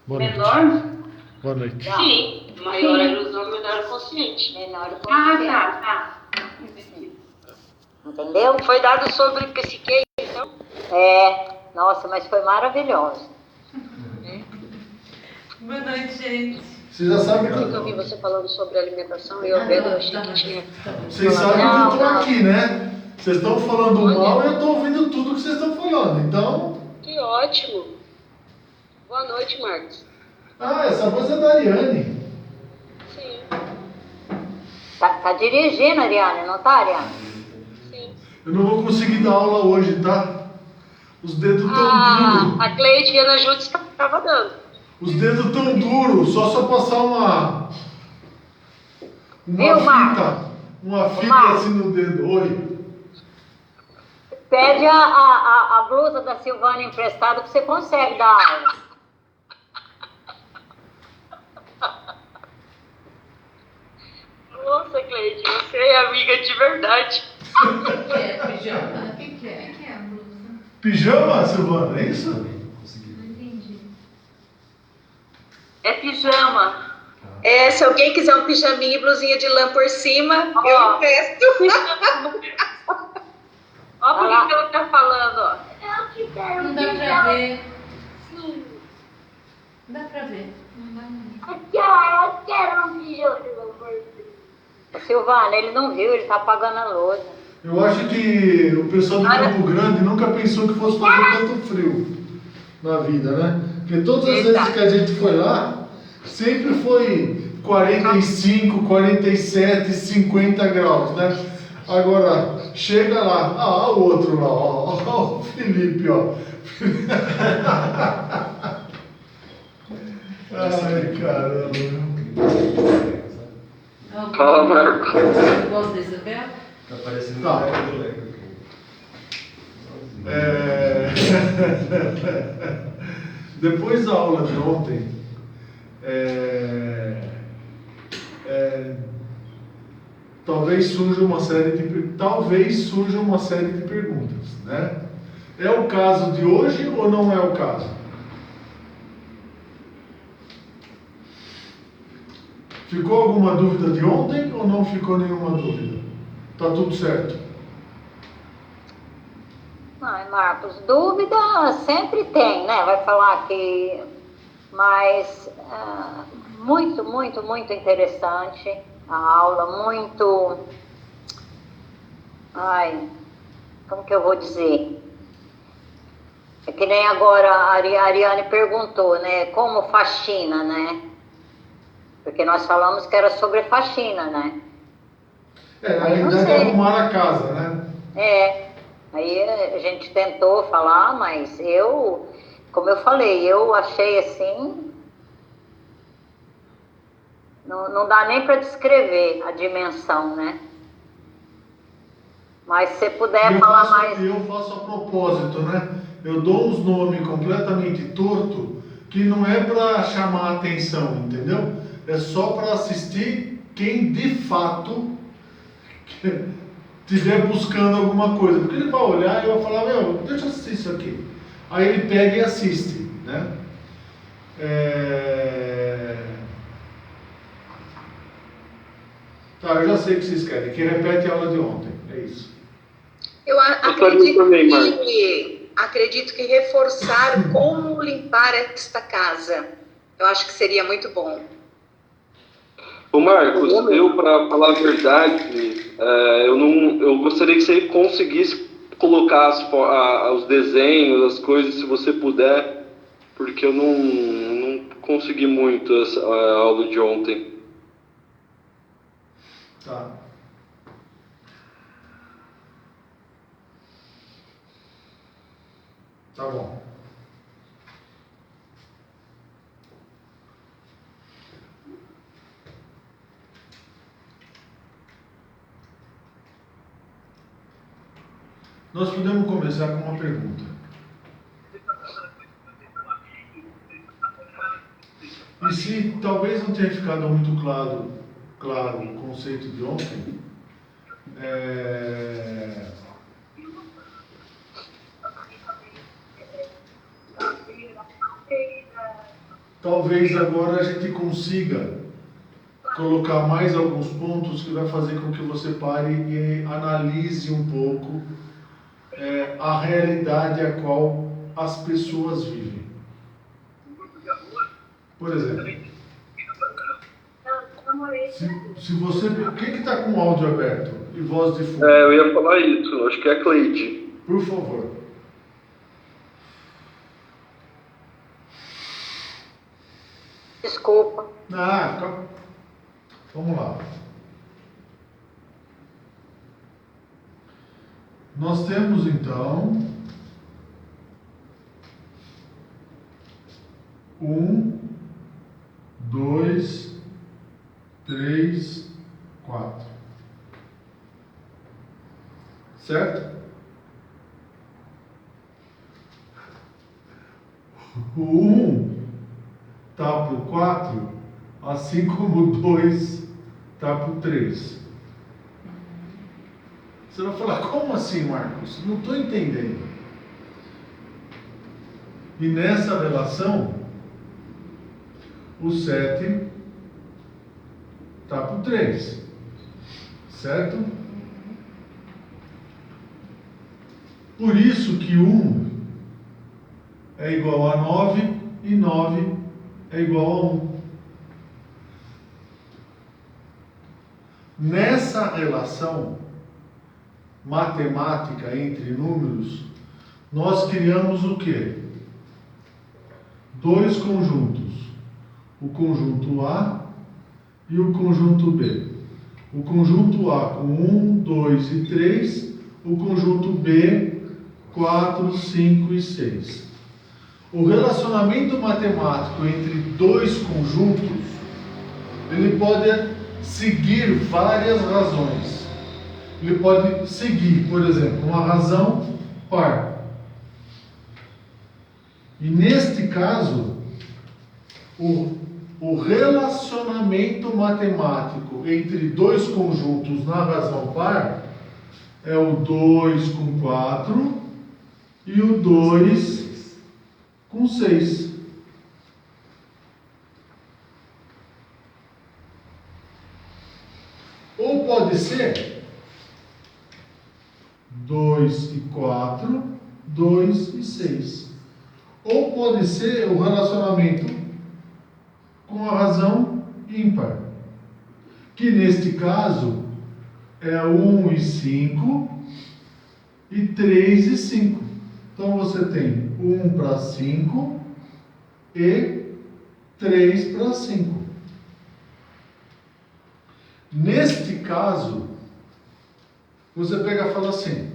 Boa noite. Menor? Boa noite. Sim. Maior ilusão, menor consciente. Menor consciente. Tá. Entendeu? Foi dado sobre psique, então? Nossa, mas foi maravilhoso. Boa noite, gente. Você já sabe que Eu ouvi você falando sobre alimentação e eu achei que tinha. Vocês sabem que eu estou aqui, né? Vocês estão falando mal e eu estou ouvindo tudo que vocês estão falando. Então. Que ótimo. Boa noite, Marcos. Ah, essa voz é da Ariane. Sim, Tá dirigindo, Ariane, não tá, Ariane? sim. Eu não vou conseguir dar aula hoje, tá? Os dedos tão duros. A Cleide e a Ana Júlia estava dando. Os dedos tão duros. Só se eu passar uma Viu, fita. Marcos? Uma fita Marcos? assim no dedo. Oi. Pede a blusa da Silvana emprestada que você consegue dar aula. Nossa, Cleide, você é amiga de verdade. O que é pijama? O que é? O que é a blusa? Pijama, Silvana, é isso? Não entendi. É pijama. Se alguém quiser um pijaminha e blusinha de lã por cima, Ó. eu empresto. Ó por Olha lá. que ela tá falando, ó. Não dá pra ver. Dá pra ver. Eu quero um pijama. Silvana, ele não viu, ele tá apagando a lousa. Eu acho que o pessoal de Campo Grande nunca pensou que fosse fazer tanto frio na vida, né? Porque todas as vezes que a gente foi lá, sempre foi 45, 47, 50 graus, né? Agora, chega lá, o outro lá, ó, o Felipe, ó. Ai, caramba. Fala, Marco. Eu gosto da Isabel. Tá parecendo Tá. um boneco do Lego. Depois da aula de ontem, talvez surja uma série de perguntas, né? É o caso de hoje ou não é o caso? Ficou alguma dúvida de ontem ou não ficou nenhuma dúvida? Tá tudo certo? Ai, Marcos, dúvida sempre tem, né? Vai falar que... Mas muito, muito, muito interessante a aula, muito... Ai, como que eu vou dizer? É que nem agora a Ariane perguntou, né? Como faxina, né? Porque nós falamos que era sobre faxina, né? Na realidade é arrumar a casa, né? Aí a gente tentou falar, mas como eu falei, eu achei assim, não dá nem para descrever a dimensão, né? Mas se você puder falar mais... Eu faço a propósito, né? Eu dou uns nomes completamente torto que não é para chamar a atenção, entendeu? É só para assistir quem de fato estiver buscando alguma coisa. Porque ele vai olhar e vai falar, deixa eu assistir isso aqui. Aí ele pega e assiste, né? Tá, eu já sei o que vocês querem, que repete a aula de ontem, é isso. Eu acredito que reforçar como limpar esta casa. Eu acho que seria muito bom. Ô Marcos, eu para falar a verdade, eu gostaria que você conseguisse colocar os desenhos, as coisas, se você puder, porque eu não consegui muito a aula de ontem. Tá. Tá bom. Nós podemos começar com uma pergunta. E se talvez não tenha ficado muito claro o conceito de ontem, talvez agora a gente consiga colocar mais alguns pontos que vai fazer com que você pare e analise um pouco a realidade a qual as pessoas vivem. Por exemplo, se você... Quem que está com o áudio aberto e voz de fundo? Eu ia falar isso, acho que é a Cleide. Por favor. Desculpa. Vamos lá. Nós temos então 1, 2, 3, 4. Certo? O 1 está para o 4, assim como o 2 está para o 3. Você vai falar, como assim, Marcos? Não estou entendendo. E nessa relação, o 7 está para o 3. Certo? Por isso que 1 é igual a 9 e 9 é igual a 1. Nessa relação matemática entre números, nós criamos o quê? Dois conjuntos. O conjunto A e o conjunto B. O conjunto A com 1, 2 e 3. O conjunto B, 4, 5 e 6. O relacionamento matemático entre dois conjuntos, ele pode seguir várias razões. Ele pode seguir, por exemplo, uma razão par. E neste caso, o relacionamento matemático entre dois conjuntos na razão par é o 2 com 4 e o 2 com 6. Ou pode ser 2 e 4, 2 e 6. Ou pode ser o relacionamento com a razão ímpar, que neste caso é 1 e 5 e 3 e 5. Então você tem 1 para 5 e 3 para 5. Neste caso, você pega e fala assim: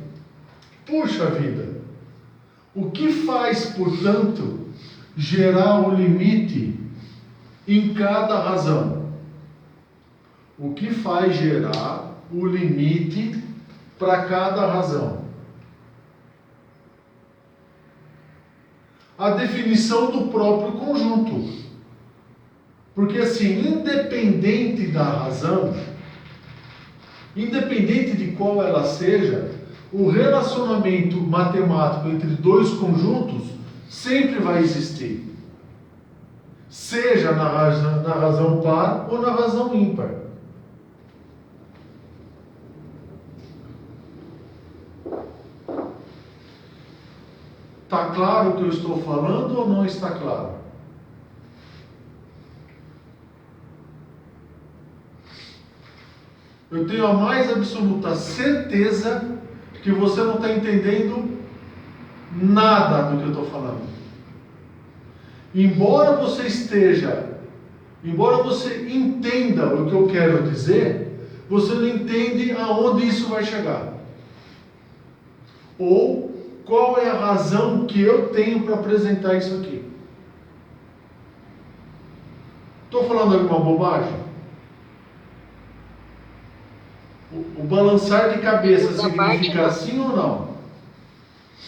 puxa vida, o que faz, portanto, gerar o limite em cada razão? O que faz gerar o limite para cada razão? A definição do próprio conjunto. Porque assim, independente da razão, independente de qual ela seja, o relacionamento matemático entre dois conjuntos sempre vai existir. Seja na razão par ou na razão ímpar. Está claro o que eu estou falando ou não está claro? Eu tenho a mais absoluta certeza que você não está entendendo nada do que eu estou falando. Embora você entenda o que eu quero dizer, você não entende aonde isso vai chegar. Ou qual é a razão que eu tenho para apresentar isso aqui. Estou falando alguma bobagem? O balançar de cabeça significa sim ou não?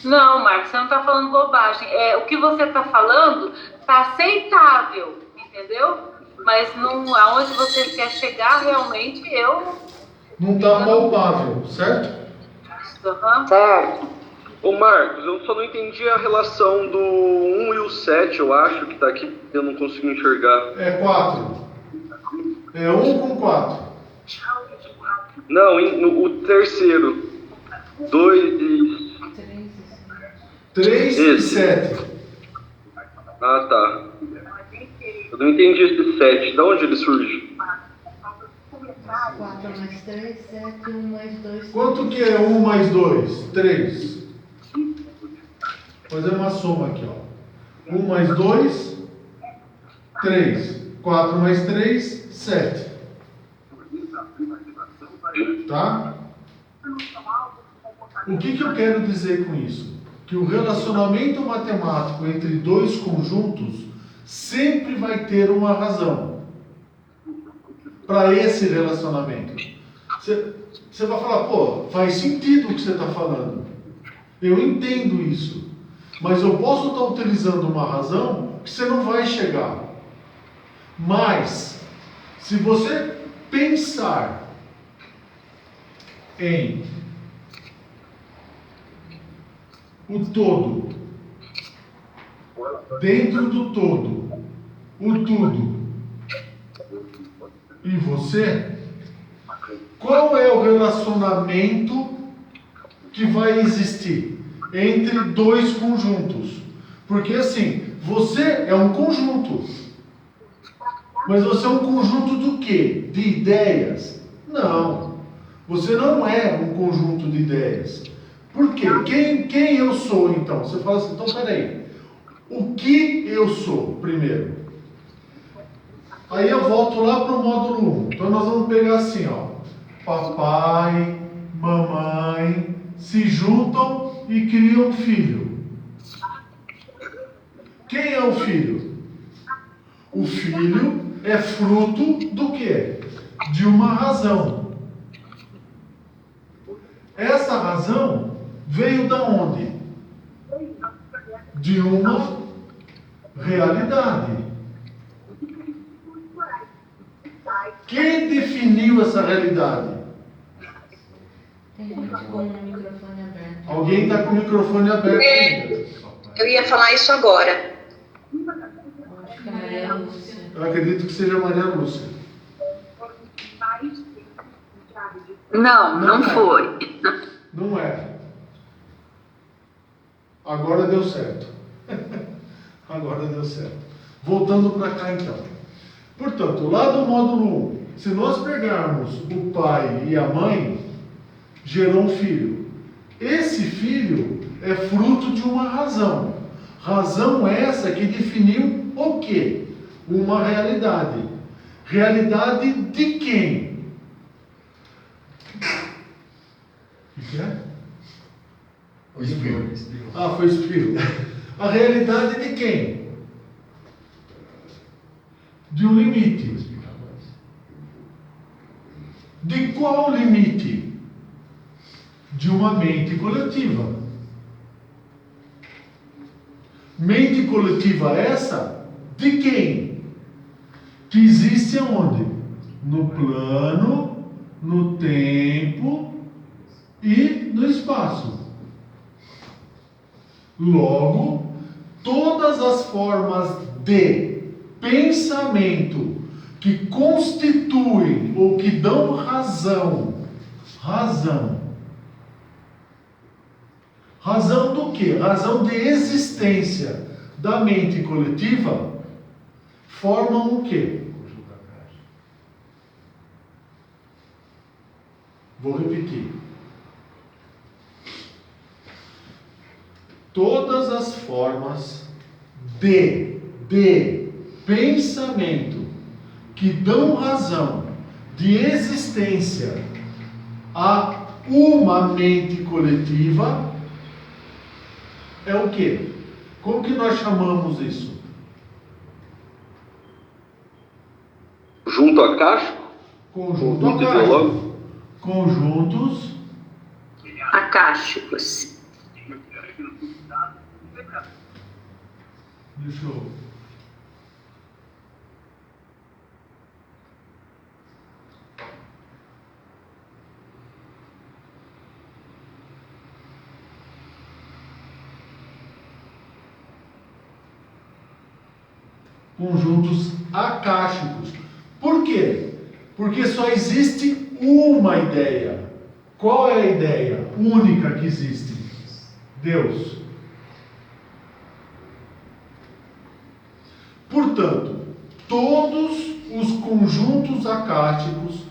Não, Marcos, você não está falando bobagem. O que você está falando está aceitável, entendeu? Mas não, aonde você quer chegar realmente, não está palpável, certo? Uhum. Certo. Ô Marcos, eu só não entendi a relação do 1 e o 7, eu acho, que tá aqui, eu não consigo enxergar. É 4. É 1 com 4. Não, o terceiro. 2 e... 3 e 7. Ah, tá. Eu não entendi esse 7. De onde ele surge? 4 mais 3, 7, 1 mais 2. Quanto que é 1 mais 2? 3. Vou fazer uma soma aqui, ó. 1 mais 2, 3. 4 mais 3, 7. Tá? O que eu quero dizer com isso? Que o relacionamento matemático entre dois conjuntos sempre vai ter uma razão para esse relacionamento. Você vai falar, pô, faz sentido o que você está falando. Eu entendo isso. Mas eu posso estar utilizando uma razão que você não vai chegar. Mas, se você pensar em o todo, dentro do todo, o tudo e você, qual é o relacionamento que vai existir entre dois conjuntos? Porque assim, você é um conjunto, mas você é um conjunto do quê? De ideias? Não, você não é um conjunto de ideias. Por quê? Quem eu sou então? Você fala assim, então peraí, o que eu sou primeiro? Aí eu volto lá para o módulo 1. Então nós vamos pegar assim, ó. Papai, mamãe se juntam e criam um filho. Quem é o filho? O filho é fruto do quê? De uma razão. Essa razão veio da onde? De uma realidade. Quem definiu essa realidade? Tem gente com o microfone aberto. Alguém está com o microfone aberto ainda. Eu ia falar isso agora. Acho que é Maria Lúcia. Eu acredito que seja Maria Lúcia. Não foi. Não é. Agora deu certo. Agora deu certo. Voltando para cá então. Portanto, lá do módulo 1, se nós pegarmos o pai e a mãe, gerou um filho. Esse filho é fruto de uma razão. Razão essa que definiu o quê? Uma realidade. Realidade de quem? O que é? O espelho. Ah, foi espírito. A realidade de quem? De um limite. De qual limite? De uma mente coletiva. Mente coletiva essa? De quem? Que existe aonde? No plano, no tempo e no espaço. Logo, todas as formas de pensamento que constituem ou que dão razão do quê? Razão de existência da mente coletiva formam o quê? Vou repetir. Todas as formas de pensamento que dão razão de existência a uma mente coletiva é o quê? Como que nós chamamos isso? Junto a caixa? Conjunto Conjunto acástico. ideológico? Conjuntos Acásticos. Deixa eu... conjuntos acásticos. Por quê? Porque só existe uma ideia. Qual é a ideia única que existe? Deus. Portanto, todos os conjuntos acásticos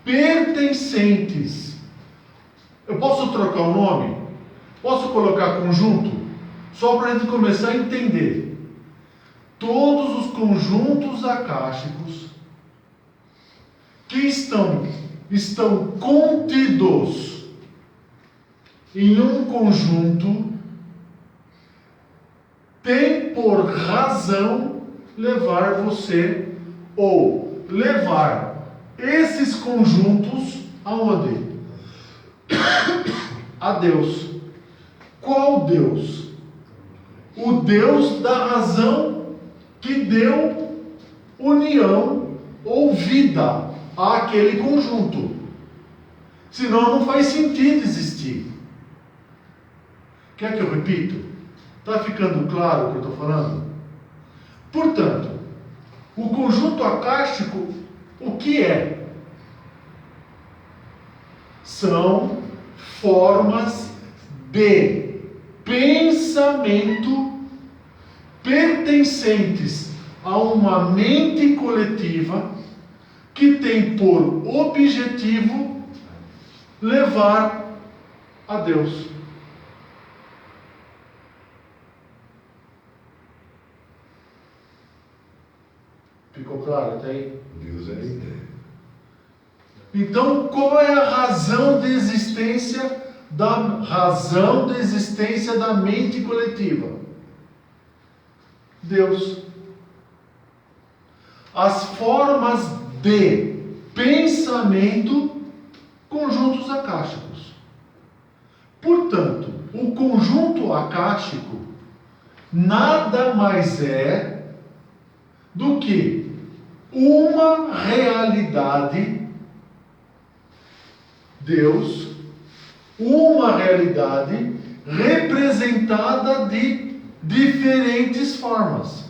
pertencentes. Eu posso trocar o nome? Posso colocar conjunto? Só para a gente começar a entender. Todos os conjuntos acásticos que estão contidos em um conjunto tem por razão levar você ou levar esses conjuntos aonde? A Deus. Qual Deus? O Deus da razão que deu união ou vida àquele conjunto. Senão não faz sentido existir. Quer que eu repita? Está ficando claro o que eu estou falando? Portanto, o conjunto acástico, o que é? São formas de pensamento pertencentes a uma mente coletiva que tem por objetivo levar a Deus. Ficou claro até aí? Deus é a ideia. Então, qual é a razão de existência da mente coletiva? Deus. As formas de pensamento, conjuntos acásticos. Portanto, o conjunto acástico nada mais é do que uma realidade, Deus, uma realidade representada de diferentes formas.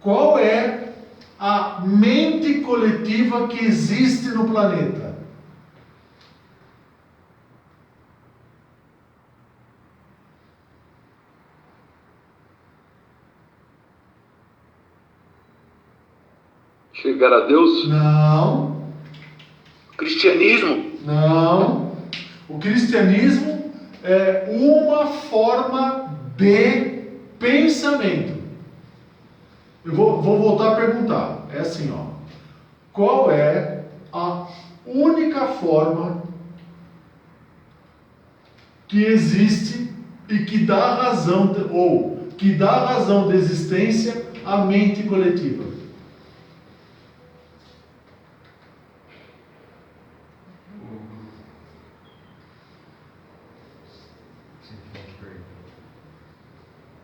Qual é a mente coletiva que existe no planeta? Chegar a Deus? Não. Cristianismo? Não. O cristianismo é uma forma de pensamento. Eu vou voltar a perguntar. É assim, ó. Qual é a única forma que existe e que dá razão de existência à mente coletiva?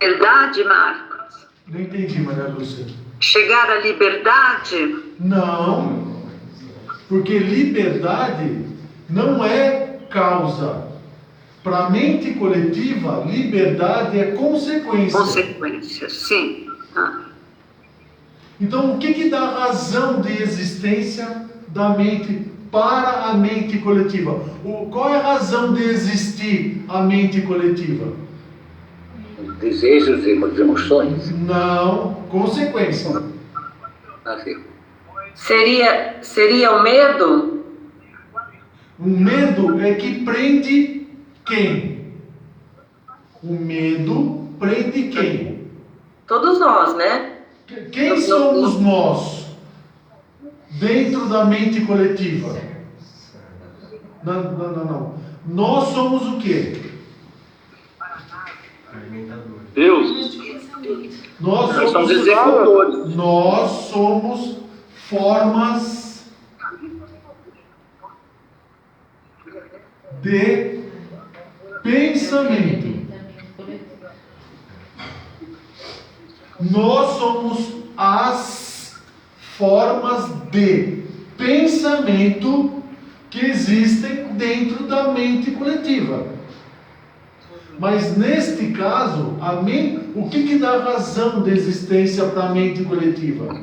Liberdade, Marcos? Não entendi, Maria Lúcia. Chegar à liberdade? Não, porque liberdade não é causa. Para a mente coletiva, liberdade é consequência. Consequência, sim. Então, o que dá razão de existência da mente para a mente coletiva? Qual é a razão de existir a mente coletiva? Desejos e emoções? Não, consequência. Assim. Seria o medo? O medo é que prende quem? O medo prende quem? Todos nós, né? Quem somos nós dentro da mente coletiva? Não. Nós somos o quê? Deus. Nós somos executores. Nós somos formas de pensamento. Nós somos as formas de pensamento que existem dentro da mente coletiva. Mas neste caso, o que dá razão de existência para a mente coletiva?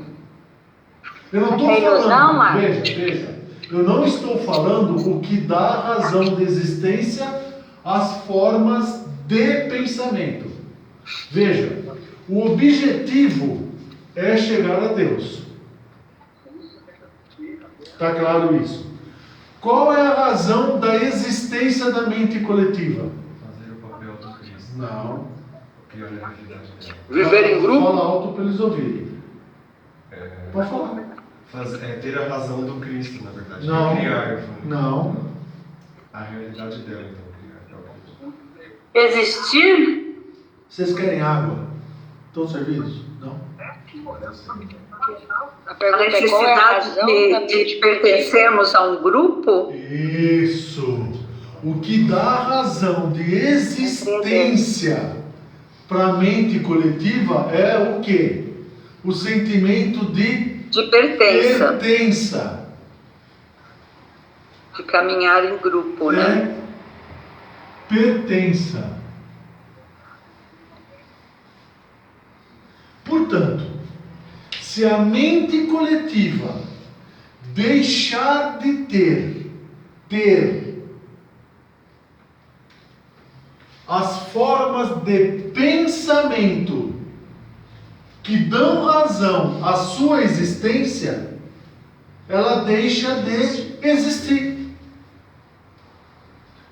Eu não estou falando, veja, eu não estou falando o que dá razão de existência às formas de pensamento. Veja, o objetivo é chegar a Deus. Está claro isso? Qual é a razão da existência da mente coletiva? Fazer o papel do Cristo. Não. Criar a realidade dela. Viver em grupo? Fala alto para eles ouvirem. Pode falar. Ter a razão do Cristo, na verdade. Não. Criar Não. a realidade dela, então. Criar. Existir? Vocês querem água? Estão servidos? Não? A A pergunta é qual é a necessidade razão da de mente pertencermos a um grupo? Isso. O que dá razão de existência para a mente coletiva é o quê? O sentimento de pertença. pertença. De caminhar em grupo, né? Pertença. Portanto, se a mente coletiva deixar de ter as formas de pensamento que dão razão à sua existência, ela deixa de existir.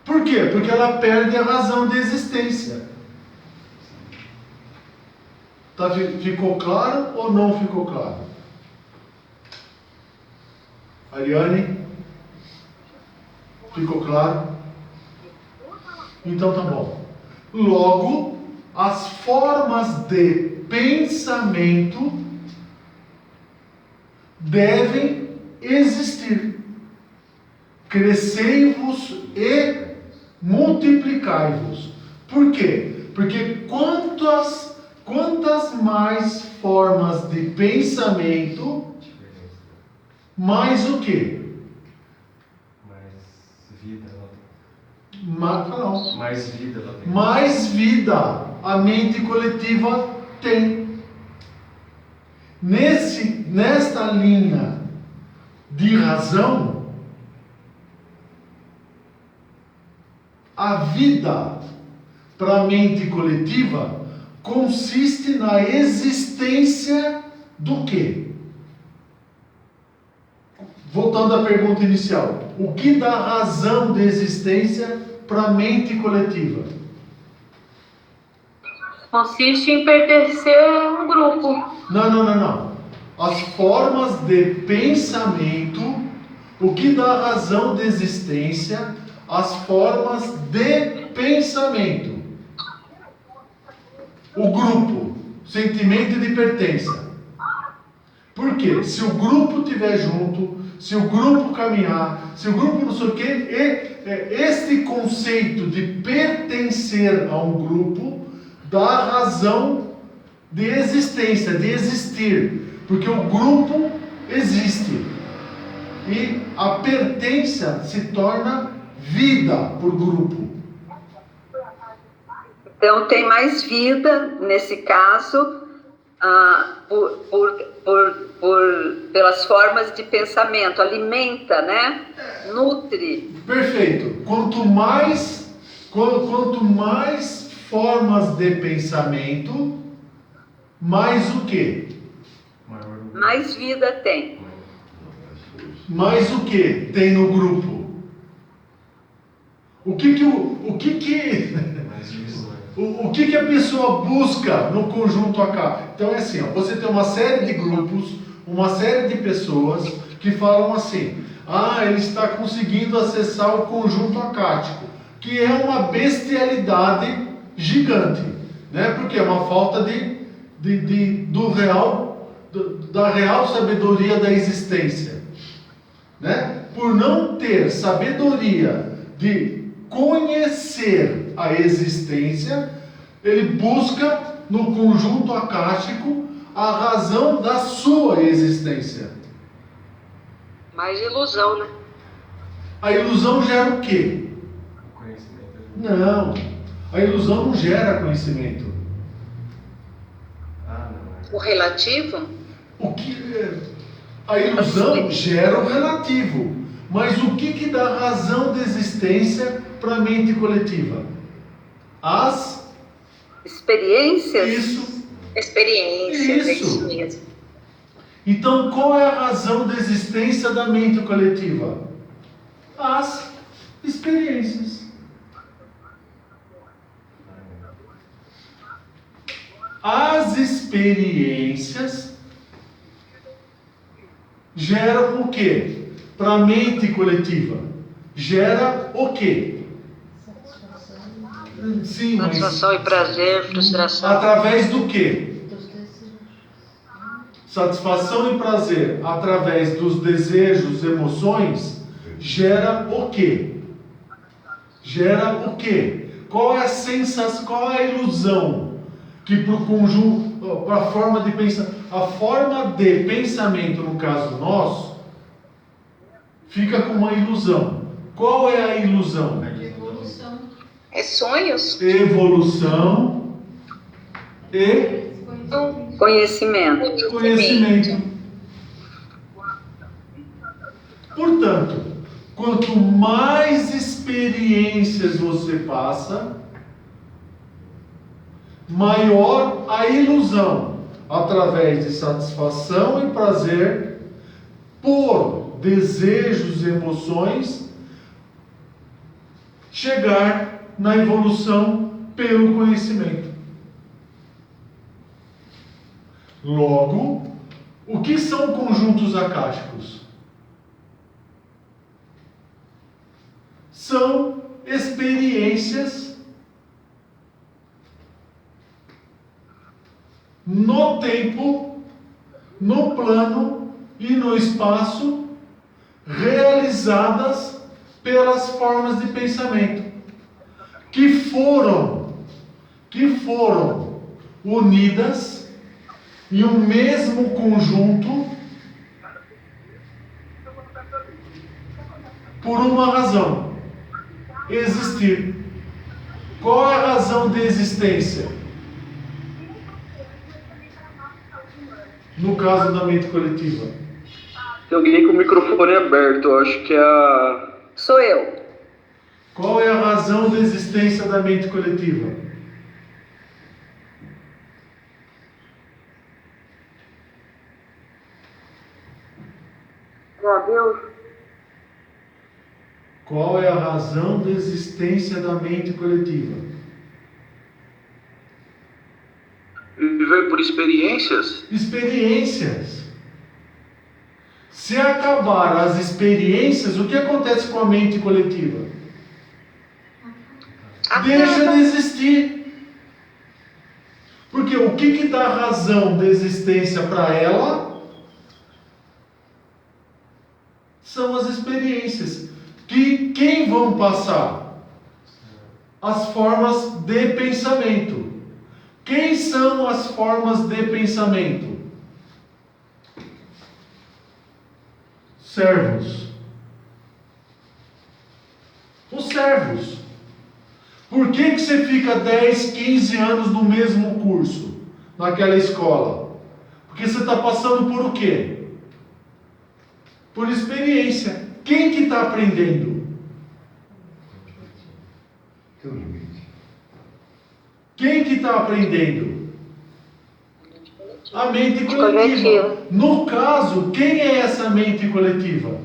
Por quê? Porque ela perde a razão de existência. Ficou claro ou não ficou claro? Ariane? Ficou claro? Então tá bom. Logo, as formas de pensamento devem existir. Crescei-vos e multiplicai-vos. Por quê? Porque quantas mais formas de pensamento, mais o quê? Mais vida ela tem. Não. Mais vida ela tem. Mais vida a mente coletiva tem. Nesta linha de razão, a vida para a mente coletiva consiste na existência do quê? Voltando à pergunta inicial, o que dá razão de existência para a mente coletiva? Consiste em pertencer a um grupo. Não. As formas de pensamento, o que dá razão de existência, as formas de pensamento. O grupo, sentimento de pertença. Por quê? Se o grupo estiver junto, se o grupo caminhar, se o grupo não sei o quê, este conceito de pertencer a um grupo dá razão de existência, de existir, porque o grupo existe e a pertença se torna vida por grupo. Então tem mais vida nesse caso pelas formas de pensamento, alimenta, né? Nutre. Perfeito. Quanto mais formas de pensamento, mais o quê? Mais vida tem. Mais o que tem no grupo? O que a pessoa busca no conjunto AK? Então é assim, você tem uma série de grupos, uma série de pessoas que falam assim: ele está conseguindo acessar o conjunto acático, que é uma bestialidade gigante, né? Porque é uma falta da real sabedoria da existência, né? Por não ter sabedoria de conhecer a existência, ele busca no conjunto acástico a razão da sua existência. Mais ilusão, né? A ilusão gera o quê? Conhecimento. Não. A ilusão não gera conhecimento. O relativo? A ilusão gera o relativo. Mas o que dá razão de existência para a mente coletiva? As experiências? Isso. Experiências, é isso mesmo. Então, qual é a razão de existência da mente coletiva? As experiências. As experiências geram o quê? Para a mente coletiva. Gera o quê? Sim, mas Satisfação e prazer, frustração. através do quê? Satisfação e prazer através dos desejos, emoções, gera o quê? Gera o quê? Qual é a sensação, qual é a ilusão que para o conjunto, para a forma de pensar, a forma de pensamento, no caso nosso, fica com uma ilusão. Qual é a ilusão? Evolução. É sonhos? Evolução e Conhecimento. conhecimento. Portanto, quanto mais experiências você passa, maior a ilusão, através de satisfação e prazer, por desejos e emoções, chegar na evolução pelo conhecimento. Logo, o que são conjuntos akáshicos? São experiências no tempo, no plano e no espaço, realizadas pelas formas de pensamento que foram unidas em um mesmo conjunto por uma razão: existir. Qual é a razão de existência? No caso da mente coletiva. Tem alguém com o microfone aberto, eu acho que é a... Sou eu. Qual é a razão de existência da mente coletiva? Qual é a razão de existência da mente coletiva? Viver por experiências? Experiências. Se acabar as experiências, o que acontece com a mente coletiva? Deixa de existir. Porque o que dá razão de existência para ela são as experiências. Que quem vão passar? As formas de pensamento. Quem são as formas de pensamento? Servos. Os servos. Por que você fica 10, 15 anos no mesmo curso, naquela escola? Porque você está passando por o quê? Por experiência. Quem que está aprendendo? Quem que está aprendendo? A mente coletiva. No caso, quem é essa mente coletiva?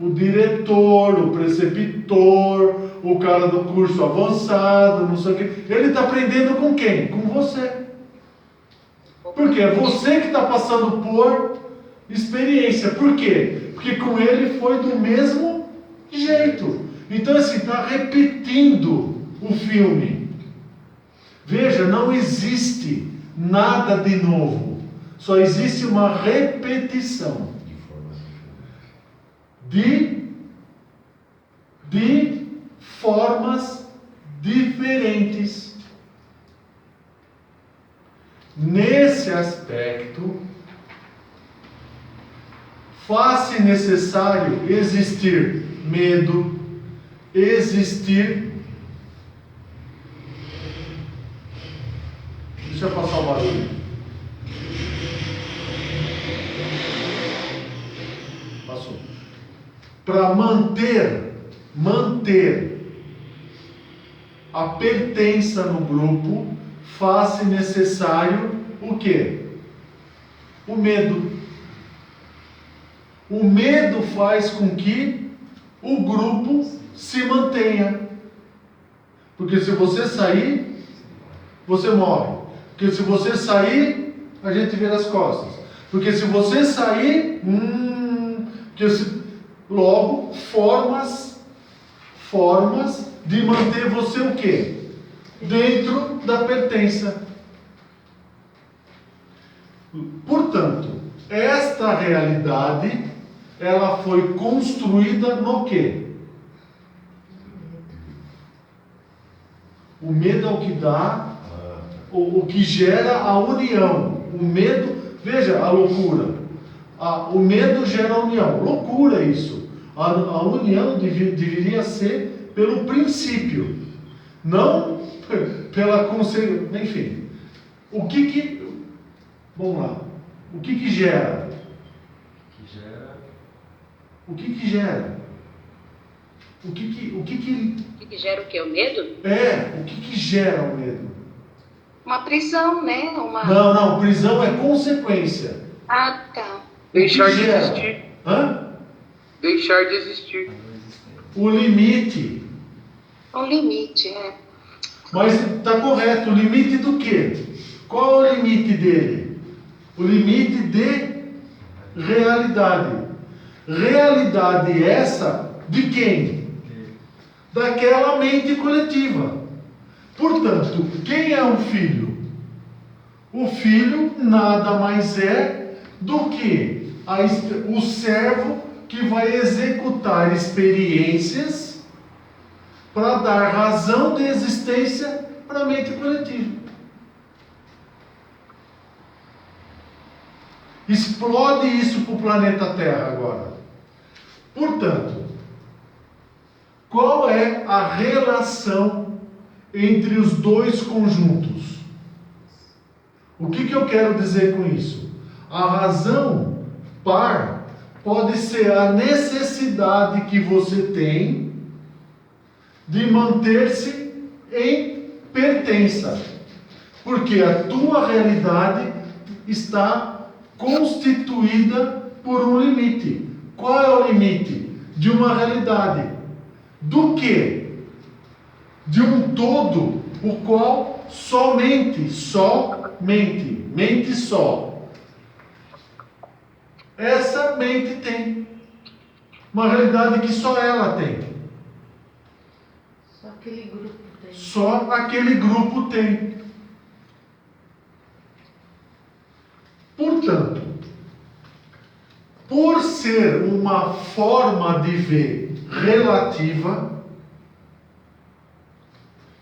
O diretor, o preceptor, o cara do curso avançado, não sei o quê. Ele está aprendendo com quem? Com você. Porque é você que está passando por experiência. Por quê? Porque com ele foi do mesmo jeito. Então assim, está repetindo o filme. Veja, não existe nada de novo. Só existe uma repetição de formas diferentes. Nesse aspecto, faz-se necessário existir medo, existir Deixa eu passar o barulho. Passou. Para manter a pertença no grupo, faz-se necessário o quê? O medo. O medo faz com que o grupo se mantenha. Porque se você sair, você morre. Porque se você sair, a gente vira as costas. Porque se você sair, logo, formas de manter você o quê? Dentro da pertença. Portanto, esta realidade, ela foi construída no quê? O medo é o que dá, o que gera a união. O medo, veja a loucura. O medo gera a união. Loucura isso. A união deveria ser pelo princípio, não pela consequência. Enfim, vamos lá. O que gera? O que gera? O que gera o quê? O medo? O que gera o medo? Uma prisão, né? Não, prisão é consequência. Ah, tá. Deixar de existir. Hã? Deixar de existir. O limite. Um limite, Mas está correto, o limite do quê? Qual é o limite dele? O limite de realidade. Realidade essa de quem? Daquela mente coletiva. Portanto, quem é um filho? O filho nada mais é do que o servo que vai executar experiências para dar razão de existência para a mente coletiva. Explode isso para o planeta Terra agora. Portanto, qual é a relação entre os dois conjuntos? O que eu quero dizer com isso? A razão par pode ser a necessidade que você tem de manter-se em pertença, porque a tua realidade está constituída por um limite. Qual é o limite? De uma realidade. Do quê? De um todo, o qual mente só. Essa mente tem. Uma realidade que só ela tem. Só aquele grupo tem. Só aquele grupo tem. Portanto, por ser uma forma de ver relativa,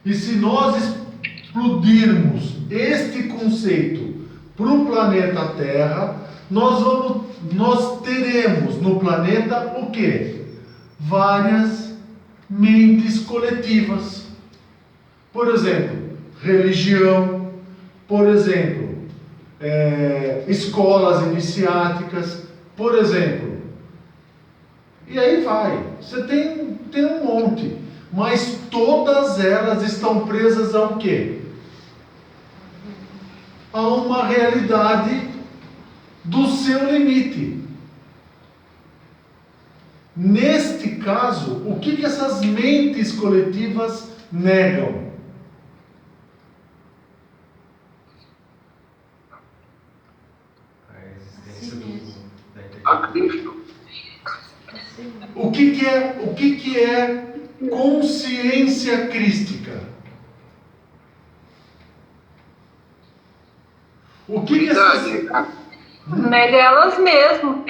e se nós explodirmos este conceito para o planeta Terra, nós teremos no planeta o quê? Várias mentes coletivas. Por exemplo, religião, por exemplo, escolas iniciáticas, por exemplo. E aí vai. Você tem um monte. Mas todas elas estão presas ao quê? A uma realidade do seu limite. Neste caso, o que essas mentes coletivas negam? A existência A Cristo. O que é consciência crística? O que essas... Nega elas mesmo.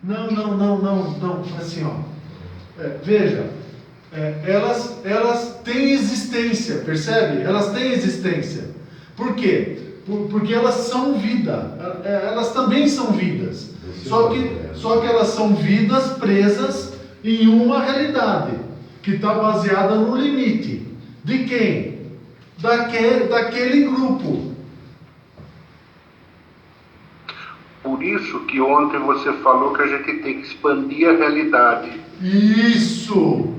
Não. Assim, veja, elas têm existência, percebe? Elas têm existência. Por quê? Porque elas são vida. Elas também são vidas. Só que elas são vidas presas em uma realidade que está baseada no limite. De quem? Daquele grupo. por isso que ontem você falou que a gente tem que expandir a realidade. Isso!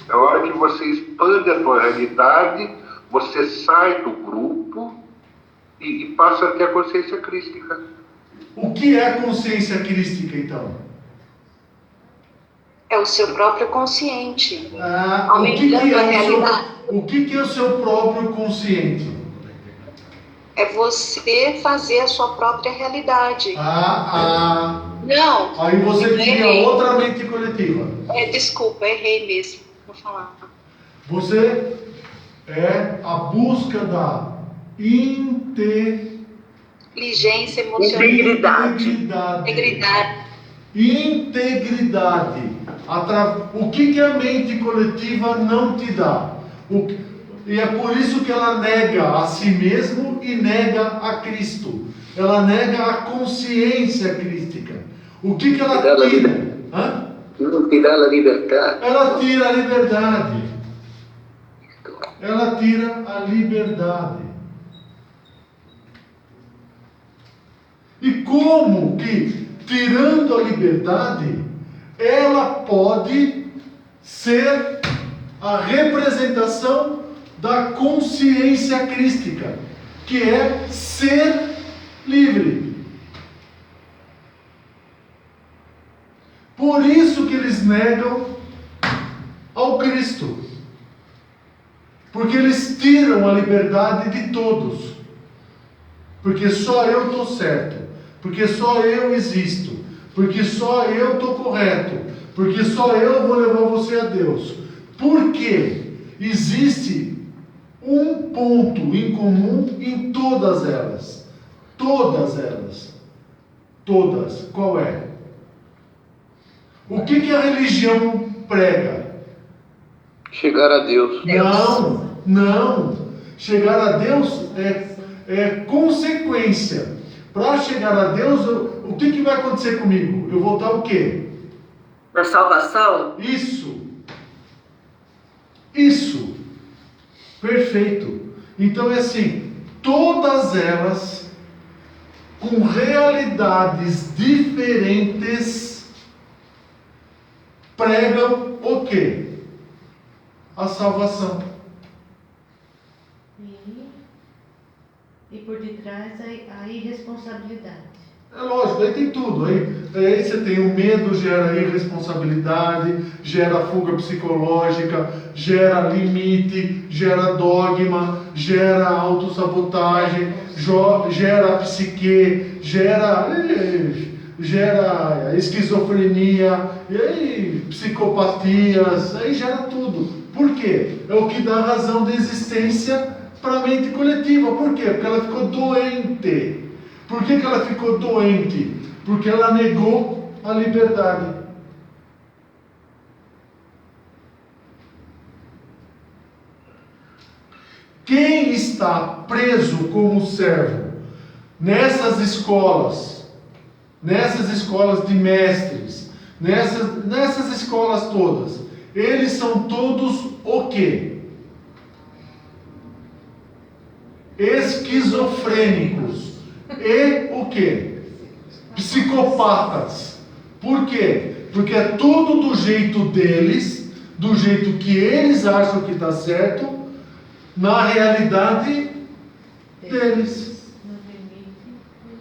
Na hora que você expande a tua realidade, você sai do grupo e passa a ter a consciência crística. O que é consciência crística, então? É o seu próprio consciente. Aumentando a realidade. O que é o seu próprio consciente? É você fazer a sua própria realidade. Não. Aí você cria outra mente coletiva. Desculpa, errei mesmo. Vou falar. Você é a busca da inteligência emocional. Integridade. O que a mente coletiva não te dá? E é por isso que ela nega a si mesmo e nega a Cristo. Ela nega a consciência crística. O que ela tira? Não te dá a liberdade. Ela tira a liberdade. Ela tira a liberdade. E como que, tirando a liberdade, ela pode ser a representação da consciência crística, que é ser livre. Por isso que eles negam ao Cristo. Porque eles tiram a liberdade de todos. Porque só eu estou certo. Porque só eu existo. Porque só eu estou correto. Porque só eu vou levar você a Deus. Por quê? Existe um ponto em comum em todas elas. Todas elas. Todas. Qual é? O que a religião prega? Chegar a Deus. Não. Chegar a Deus é consequência. Para chegar a Deus, o que vai acontecer comigo? Eu vou estar o quê? Na salvação? Isso. Perfeito. Então é assim, todas elas com realidades diferentes pregam o quê? A salvação. E por detrás a irresponsabilidade. É lógico, aí tem tudo. Aí você tem o medo, gera irresponsabilidade, gera fuga psicológica, gera limite, gera dogma, gera autossabotagem, gera psique, gera esquizofrenia, e aí, psicopatias, aí gera tudo. Por quê? É o que dá razão de existência para a mente coletiva. Por quê? Porque ela ficou doente. Por que ela ficou doente? Porque ela negou a liberdade. Quem está preso como servo nessas escolas de mestres, nessas escolas todas, eles são todos o quê? Esquizofrênicos. E o quê? Psicopatas. Por quê? Porque é tudo do jeito deles, do jeito que eles acham que está certo, na realidade deles,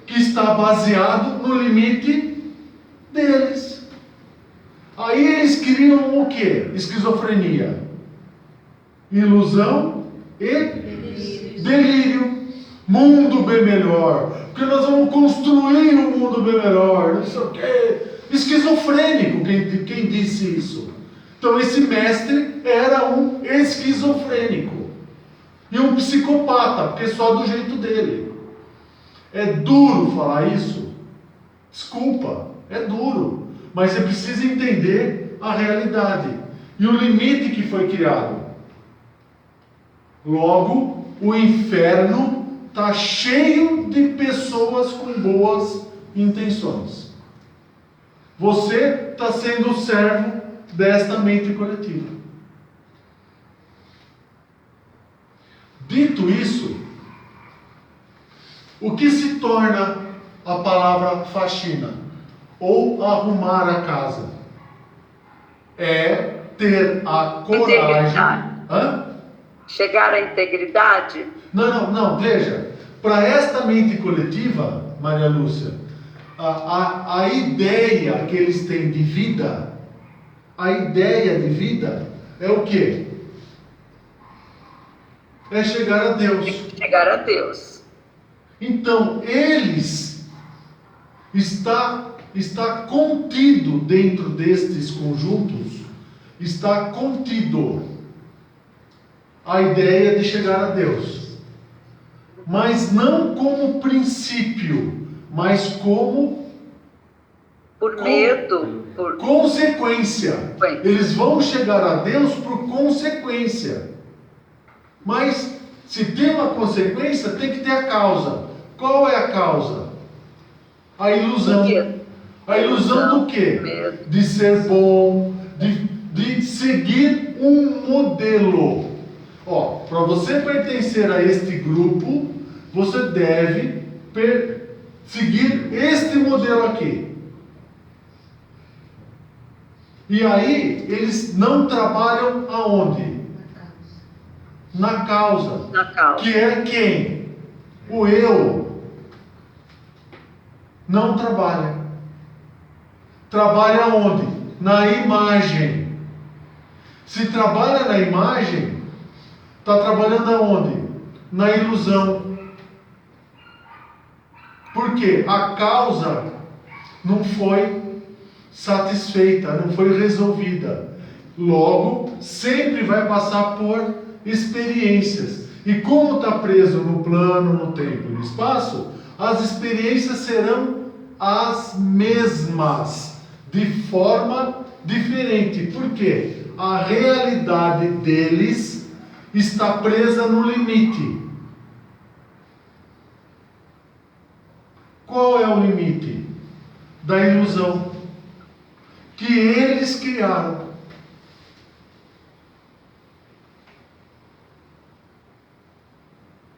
que está baseado no limite deles. Aí eles criam o quê? Esquizofrenia, ilusão e delírio. Mundo bem melhor, porque nós vamos construir um mundo bem melhor, não sei o quê. Esquizofrênico, quem disse isso? Então esse mestre era um esquizofrênico e um psicopata, porque só do jeito dele. É duro falar isso, desculpa, é duro, mas você precisa entender a realidade e o limite que foi criado. Logo, o inferno está cheio de pessoas com boas intenções. Você está sendo servo desta mente coletiva. Dito isso, o que se torna a palavra faxina ou arrumar a casa? É ter a coragem. Hã? Chegar à integridade? Não, veja. Para esta mente coletiva, Maria Lúcia, a ideia que eles têm de vida, a ideia de vida é o quê? É chegar a Deus. Chegar a Deus. Então, eles está contido dentro destes conjuntos, está contido a ideia de chegar a Deus. Mas não como princípio, mas como medo, consequência. Eles vão chegar a Deus por consequência. Mas se tem uma consequência, tem que ter a causa. Qual é a causa? A ilusão. A ilusão do quê? De ser bom, de seguir um modelo. Para você pertencer a este grupo, você deve seguir este modelo aqui. E aí, eles não trabalham aonde? Na causa. Que é quem? O eu. Não trabalha. Trabalha onde? Na imagem. Se trabalha na imagem, está trabalhando aonde? Na ilusão. Porque a causa não foi satisfeita, não foi resolvida. Logo, sempre vai passar por experiências. E como está preso no plano, no tempo e no espaço, as experiências serão as mesmas, de forma diferente. Por quê? A realidade deles está presa no limite. Qual é o limite? Da ilusão que eles criaram.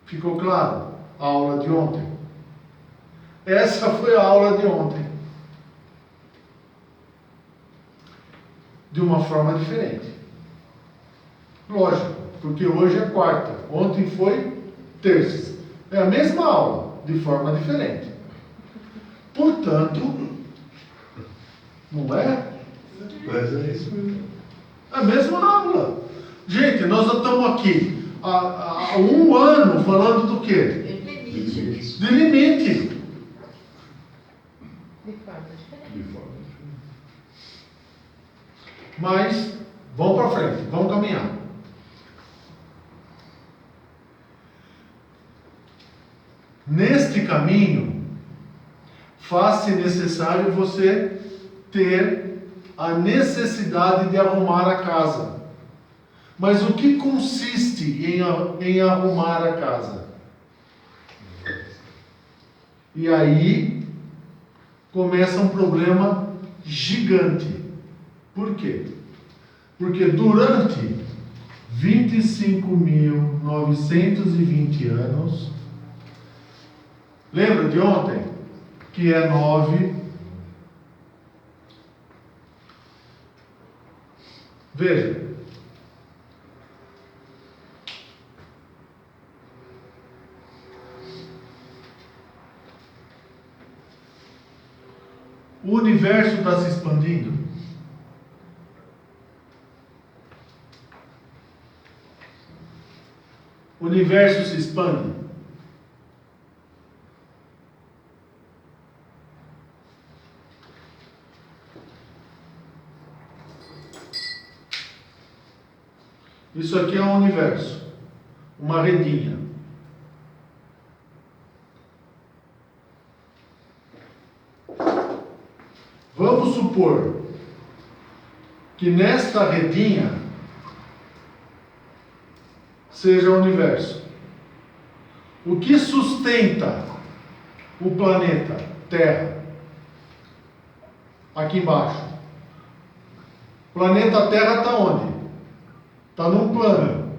Ficou claro? A aula de ontem. Essa foi a aula de ontem. De uma forma diferente. Lógico, porque hoje é quarta. Ontem foi terça. É a mesma aula, de forma diferente. Portanto, não é? Mas é isso mesmo. É a mesma aula. Gente, nós já estamos aqui há 1 ano falando do quê? De limite. De forma diferente. Mas, vamos para frente, vamos caminhar. Neste caminho, faz-se necessário você ter a necessidade de arrumar a casa. Mas o que consiste em arrumar a casa? E aí começa um problema gigante. Por quê? Porque durante 25.920 anos, lembra de ontem? Que é 9. Veja. O universo está se expandindo. O universo se expande. Isso aqui é um universo, uma redinha. Vamos supor que nesta redinha seja o universo. O que sustenta o planeta Terra? Aqui embaixo. O planeta Terra está onde? Está num plano.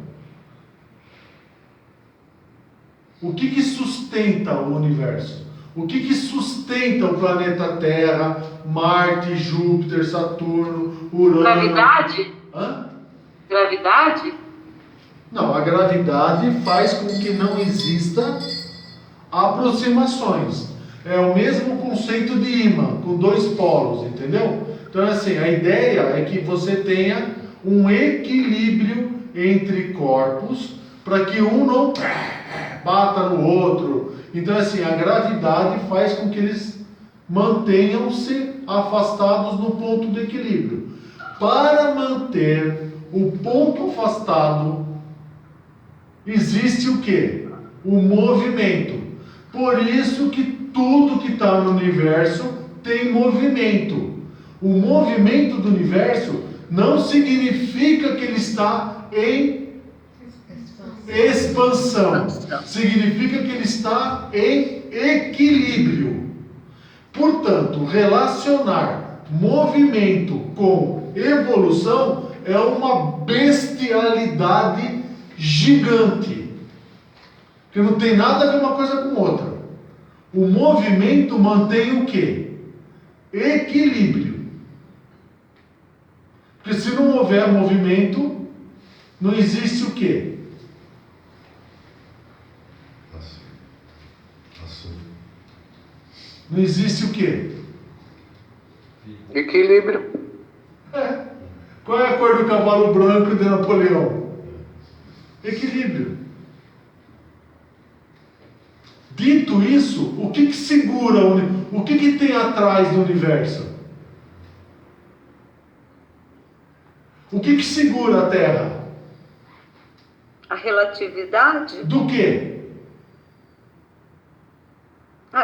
O que sustenta o universo? O que sustenta o planeta Terra, Marte, Júpiter, Saturno, Urano? Gravidade? Hã? Gravidade? Não, a gravidade faz com que não exista aproximações. É o mesmo conceito de ímã, com dois polos, entendeu? Então, assim, a ideia é que você tenha um equilíbrio entre corpos, para que um não bata no outro. Então, assim, a gravidade faz com que eles mantenham-se afastados no ponto de equilíbrio. Para manter o ponto afastado, existe o quê? O movimento. Por isso que tudo que está no universo tem movimento. O movimento do universo não significa que ele está em expansão. Significa que ele está em equilíbrio. Portanto, relacionar movimento com evolução é uma bestialidade gigante. Que não tem nada a ver uma coisa com outra. O movimento mantém o quê? Equilíbrio. Porque se não houver movimento, não existe o quê? Não existe o quê? Equilíbrio. Qual é a cor do cavalo branco de Napoleão? Equilíbrio. Dito isso, o que segura, o que tem atrás do universo? O que segura a Terra? A relatividade? Do quê?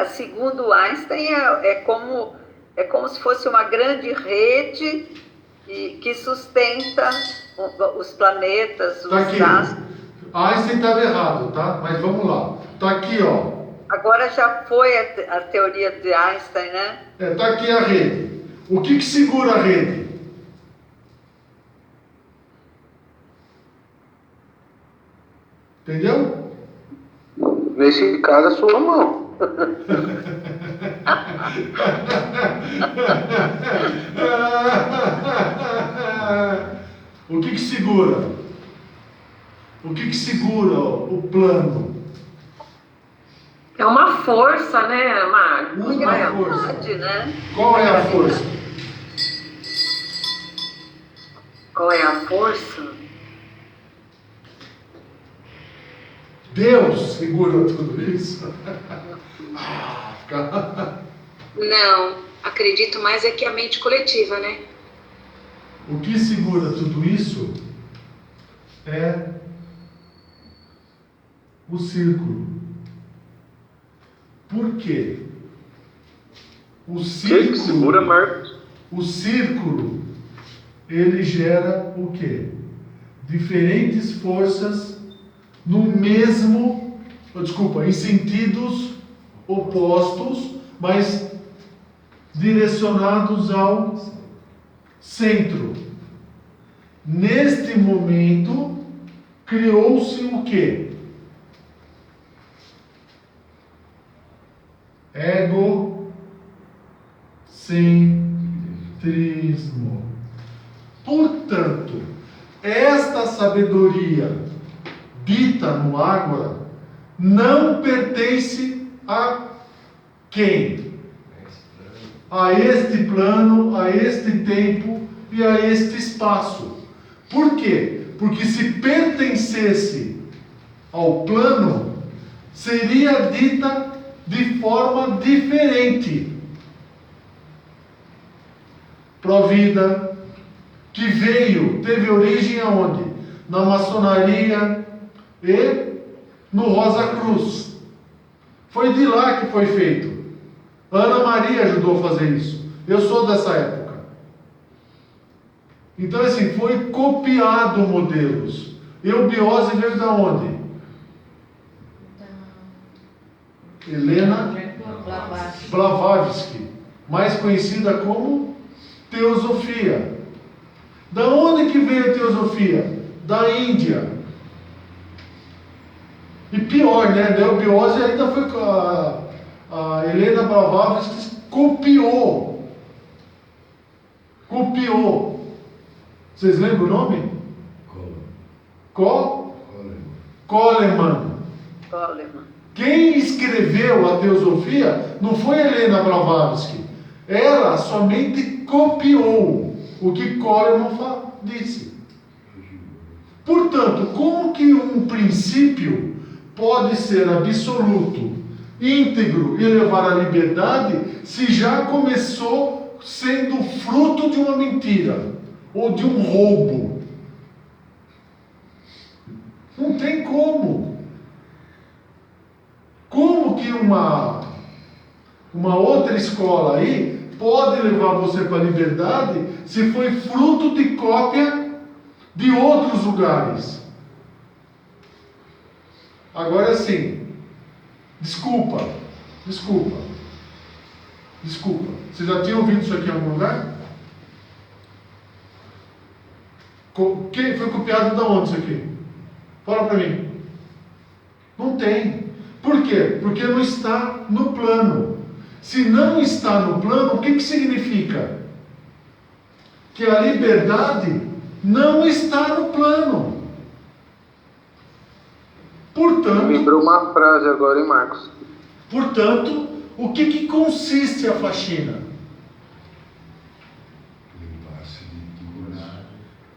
Segundo Einstein, é como se fosse uma grande rede que sustenta os planetas, os astros. Einstein estava errado, tá? Mas vamos lá. Tá aqui, ó. Agora já foi a teoria de Einstein, né? Tá aqui a rede. O que segura a rede? Entendeu? Nesse caso, a sua mão. O que segura? O que segura o plano? É uma força, né, Marcos? Uma força. Né? Qual é a força? Qual é a força? Deus segura tudo isso? Não, acredito mais é que a mente coletiva, né? O que segura tudo isso é o círculo. Por quê? O círculo. Que segura, Marcos? O círculo, ele gera o quê? Diferentes forças no mesmo, em sentidos opostos, mas direcionados ao centro. Neste momento, criou-se o quê? Egocentrismo. Portanto, esta sabedoria dita no Ágora não pertence a quem? A este plano, a este tempo e a este espaço. Por quê? Porque se pertencesse ao plano, seria dita de forma diferente. Provida, que teve origem aonde? Na maçonaria e no Rosa Cruz. Foi de lá que foi feito. Ana Maria ajudou a fazer isso. Eu sou dessa época. Então, assim, foi copiado modelos. Eubiose veio da onde? Helena Blavatsky, mais conhecida como Teosofia. Da onde que veio a Teosofia? Da Índia. E pior, né? Da eubiose ainda foi a Helena Blavatsky copiou. Vocês lembram o nome? Coleman. Quem escreveu a Teosofia não foi Helena Blavatsky. Ela somente copiou o que Coleman disse. Portanto, como que um princípio pode ser absoluto, íntegro e levar à liberdade se já começou sendo fruto de uma mentira ou de um roubo? Não tem como. Como que uma outra escola aí pode levar você para a liberdade se foi fruto de cópia de outros lugares? Agora sim, desculpa. Você já tinha ouvido isso aqui em algum lugar? Quem foi copiado de onde isso aqui? Fala para mim. Não tem. Por quê? Porque não está no plano. Se não está no plano, o que significa? Que a liberdade não está no plano. Portanto, me lembrou uma frase agora, hein, Marcos? Portanto, o que consiste a faxina?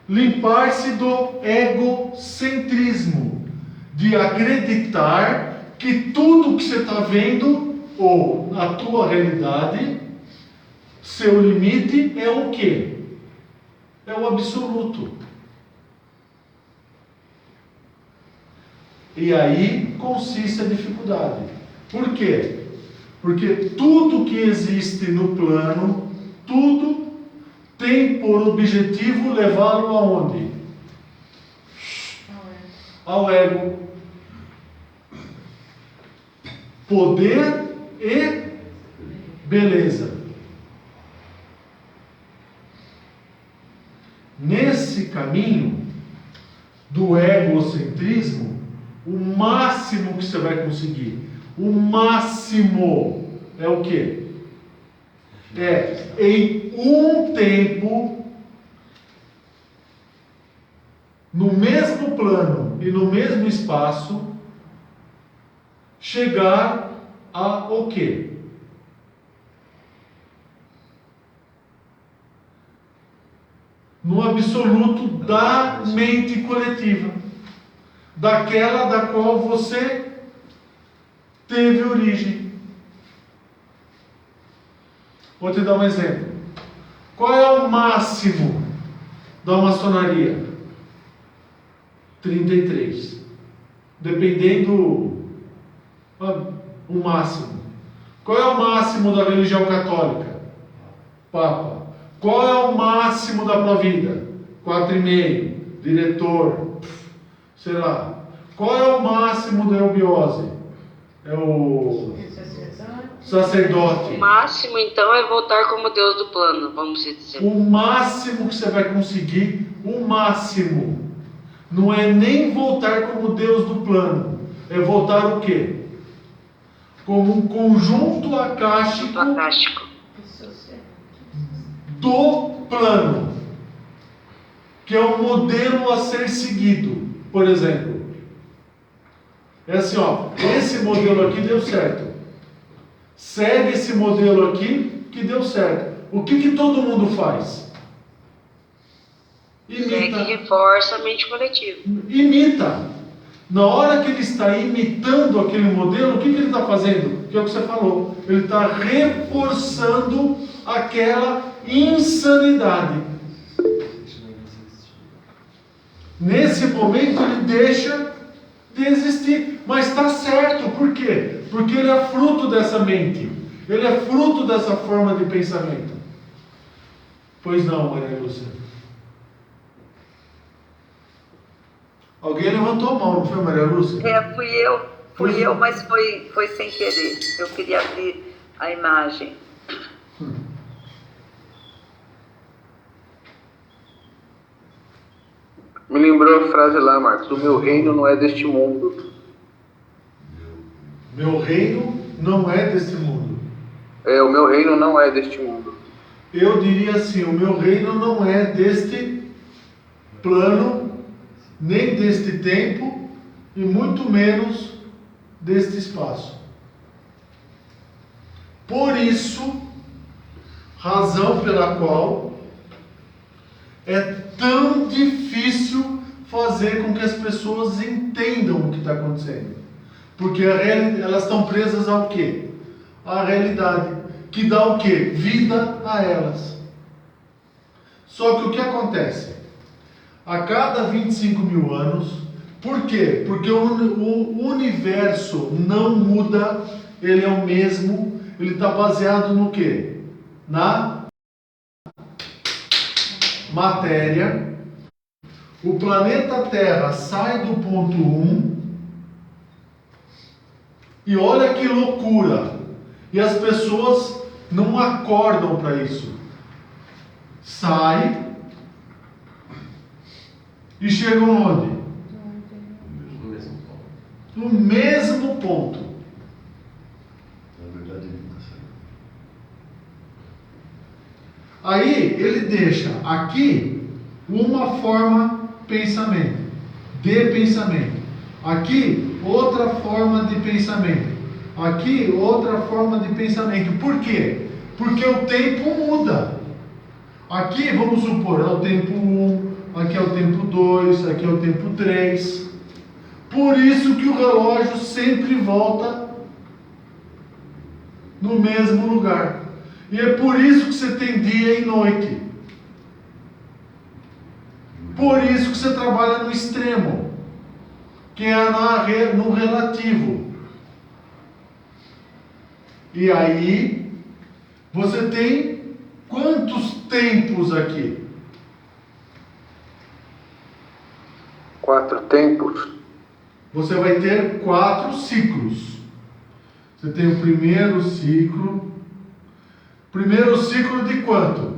Limpar-se do egocentrismo, de acreditar que tudo que você está vendo, ou a tua realidade, seu limite é o quê? É o absoluto. E aí consiste a dificuldade. Por quê? Porque tudo que existe no plano, tudo tem por objetivo levá-lo aonde? Ao ego. Poder e beleza. Nesse caminho do egocentrismo, o máximo que você vai conseguir, o máximo é o quê? É em um tempo, no mesmo plano e no mesmo espaço, chegar a o quê? No absoluto da mente coletiva, daquela da qual você teve origem. Vou te dar um exemplo. Qual é o máximo da maçonaria? 33. Dependendo o máximo. Qual é o máximo da religião católica? Papa. Qual é o máximo da Provida? 4,5. Diretor. Sei lá. Qual é o máximo da eubiose? É o sacerdote. O máximo, então, é voltar como Deus do plano, vamos dizer. O máximo que você vai conseguir, o máximo, não é nem voltar como Deus do plano, é voltar o quê? Como um conjunto acástico do plano, que é um modelo a ser seguido. Por exemplo, é assim, ó, esse modelo aqui deu certo. Segue esse modelo aqui que deu certo. O que todo mundo faz? Imita. Segue e reforça a mente coletiva. Imita. Na hora que ele está imitando aquele modelo, o que ele está fazendo? Que é o que você falou. Ele está reforçando aquela insanidade. Nesse momento ele deixa de existir. Mas está certo. Por quê? Porque ele é fruto dessa mente. Ele é fruto dessa forma de pensamento. Pois não, Maria Lúcia. Alguém levantou a mão, não foi, Maria Lúcia? Fui eu, mas foi sem querer. Eu queria abrir a imagem. Me lembrou a frase lá, Marcos: o meu reino não é deste mundo. Meu reino não é deste mundo. O meu reino não é deste mundo. Eu diria assim, o meu reino não é deste plano, nem deste tempo, e muito menos deste espaço. Por isso, razão pela qual é tão difícil fazer com que as pessoas entendam o que está acontecendo. Porque elas estão presas ao quê? À realidade. Que dá o quê? Vida a elas. Só que o que acontece? A cada 25 mil anos, por quê? Porque o universo não muda, ele é o mesmo, ele está baseado no quê? Na matéria. O planeta Terra sai do ponto 1 e olha que loucura! E as pessoas não acordam para isso. Sai e chegam onde? No mesmo ponto. Aí ele deixa aqui uma forma de pensamento. Aqui outra forma de pensamento. Aqui outra forma de pensamento. Por quê? Porque o tempo muda. Aqui vamos supor, é o tempo 1, aqui é o tempo 2, aqui é o tempo 3. Por isso que o relógio sempre volta no mesmo lugar. E é por isso que você tem dia e noite. Por isso que você trabalha no extremo, que é no relativo. E aí, você tem quantos tempos aqui? 4 tempos. Você vai ter 4 ciclos. Você tem o primeiro ciclo. Primeiro ciclo de quanto?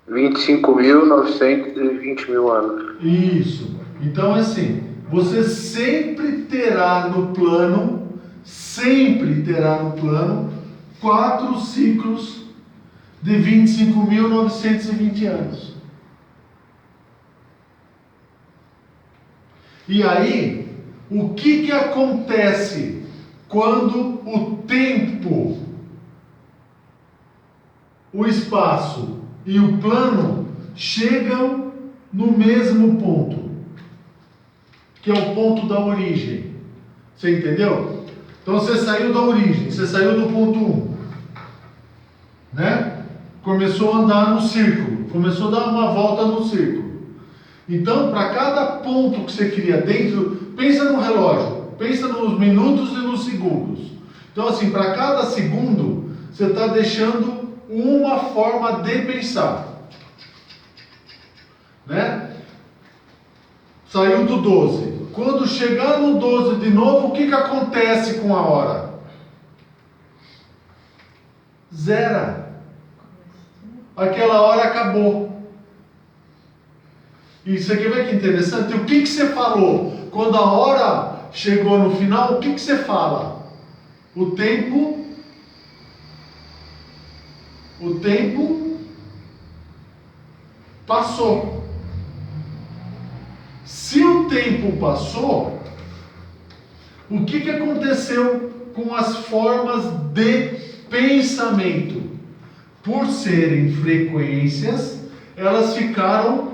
25.920 mil anos. Isso. Então, assim, você sempre terá no plano 4 ciclos de 25.920 anos. E aí, o que acontece quando o tempo, o espaço e o plano chegam no mesmo ponto, que é o ponto da origem? Você entendeu? Então você saiu da origem, você saiu do ponto 1, né? Começou a andar no círculo, começou a dar uma volta no círculo. Então, para cada ponto que você cria dentro, pensa no relógio, pensa nos minutos e nos segundos. Então, assim, para cada segundo, você está deixando uma forma de pensar, né? Saiu do 12. Quando chegar no 12 de novo, o que acontece com a hora? Zera. Aquela hora acabou. Isso aqui vai que interessante. O que você falou? Quando a hora chegou no final, o que você fala? O tempo passou. Se o tempo passou, o que aconteceu com as formas de pensamento? Por serem frequências, elas ficaram,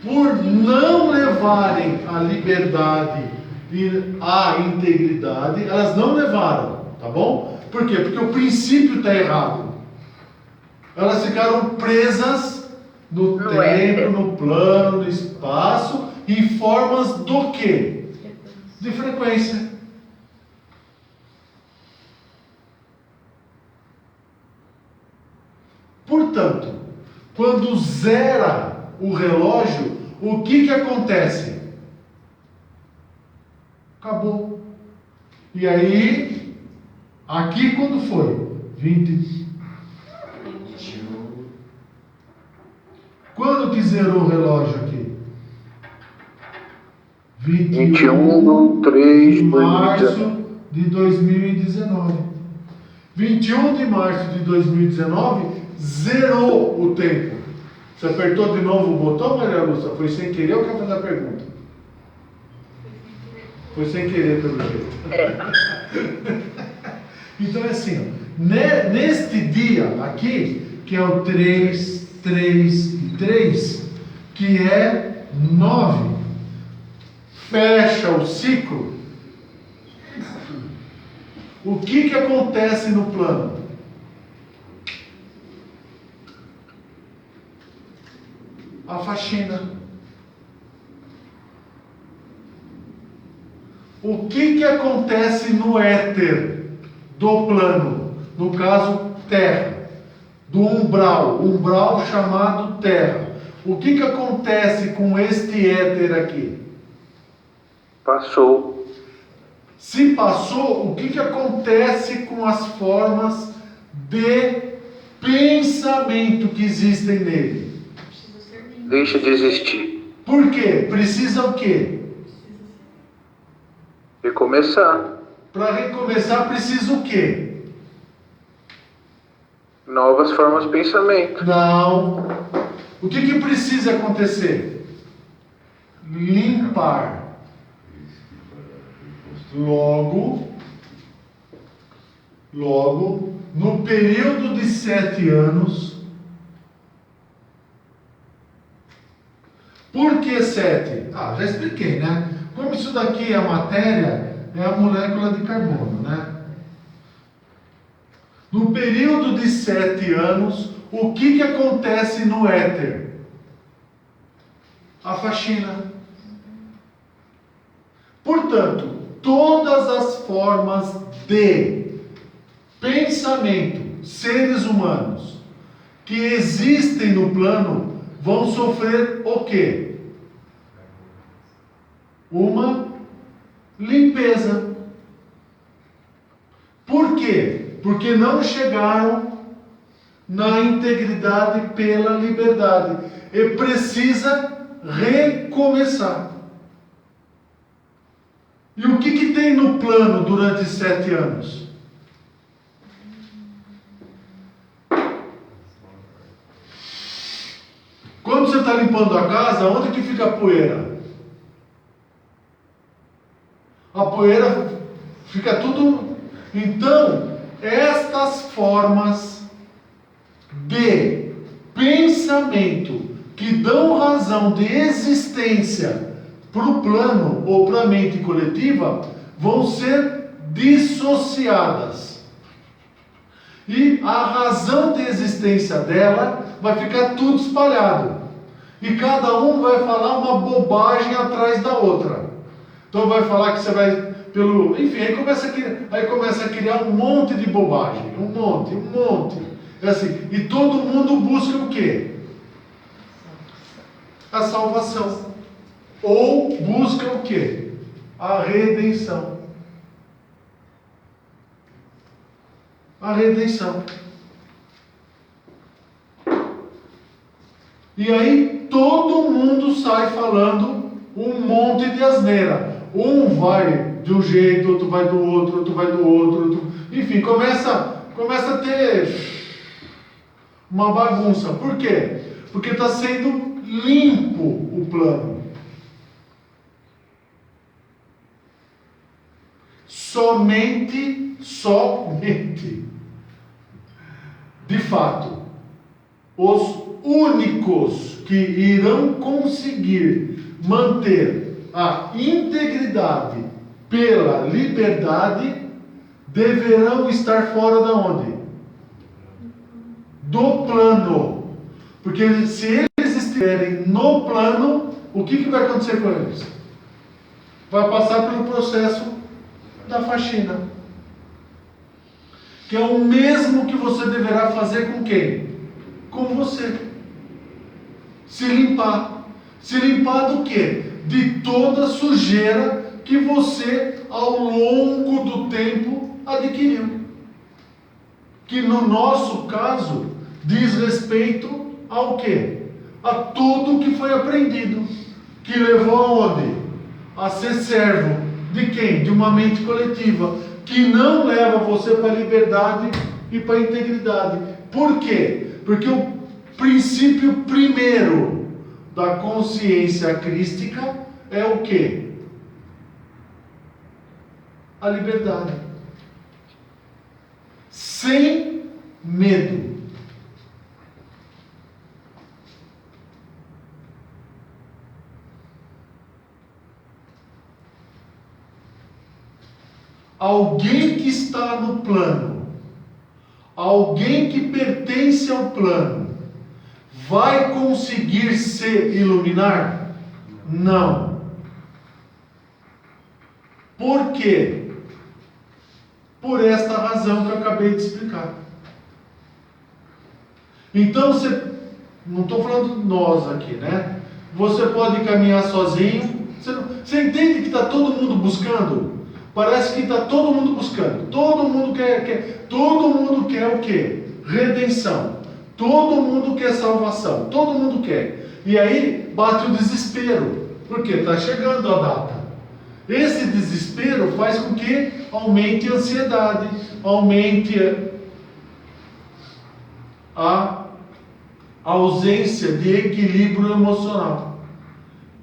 por não levarem a liberdade e a integridade, elas não levaram, tá bom? Por quê? Porque o princípio está errado. Elas ficaram presas no tempo, no plano, no espaço, em formas do quê? De frequência. Portanto, quando zera o relógio, o que acontece? Acabou. E aí, aqui quando foi? 20. Quando que zerou o relógio aqui? 21 21, 3, de março de 2019. 21 de março de 2019, zerou o tempo. Você apertou de novo o botão, Maria Lúcia? Foi sem querer ou quer fazer a pergunta? Foi sem querer, pelo jeito. Então é assim, ó, neste dia aqui, que é o 3, 3 e 3, que é 9, fecha o ciclo. O que acontece no plano? A faxina. O que acontece no éter do plano? No caso, terra. Do umbral chamado terra. O que acontece com este éter aqui? Passou. Se passou, o que acontece com as formas de pensamento que existem nele? Deixa de existir. Por quê? Precisa o quê? Recomeçar. Para recomeçar, precisa o quê? Novas formas de pensamento. Não. O que precisa acontecer? Limpar. Logo, no período de 7 anos. Por que 7? Já expliquei, né? Como isso daqui é a matéria, é a molécula de carbono, né? No período de 7 anos, o que acontece no éter? A faxina. Portanto, todas as formas de pensamento, seres humanos, que existem no plano, vão sofrer o quê? Uma limpeza. Por quê? Porque não chegaram na integridade pela liberdade. E precisa recomeçar. E o que tem no plano durante 7 anos? Quando você está limpando a casa, onde que fica a poeira? A poeira fica tudo... Então, estas formas de pensamento que dão razão de existência para o plano ou para a mente coletiva vão ser dissociadas. E a razão de existência dela vai ficar tudo espalhado. E cada um vai falar uma bobagem atrás da outra. Então vai falar que você vai pelo... Enfim, aí começa a criar um monte de bobagem. Um monte. É assim, e todo mundo busca o quê? A salvação. Ou busca o quê? A redenção. A redenção. E aí todo mundo sai falando um monte de asneira. Um vai de um jeito, outro vai do outro, outro vai do outro. Enfim, começa a ter uma bagunça. Por quê? Porque está sendo limpo o plano. Somente, de fato, os únicos que irão conseguir manter a integridade pela liberdade deverão estar fora da onde? Do plano. Porque se eles estiverem no plano, o que vai acontecer com eles? Vai passar pelo processo da faxina, que é o mesmo que você deverá fazer com quem? Com você. Se limpar. Se limpar do quê? De toda sujeira que você, ao longo do tempo, adquiriu. Que no nosso caso, diz respeito ao quê? A tudo que foi aprendido. Que levou aonde? A ser servo. De quem? De uma mente coletiva. que não leva você para a liberdade e para a integridade. Por quê? Porque o princípio primeiro da consciência crística é o quê? A liberdade. Sem medo. Alguém que está no plano, alguém que pertence ao plano, vai conseguir se iluminar? Não. Por quê? Por esta razão que eu acabei de explicar. Então, não estou falando de nós aqui, né? Você pode caminhar sozinho. Você entende que está todo mundo buscando? Parece que está todo mundo buscando. Todo mundo quer o quê? Redenção. Todo mundo quer salvação. Todo mundo quer. E aí bate o desespero. Porque está chegando a data. Esse desespero faz com que aumente a ansiedade, aumente a ausência de equilíbrio emocional.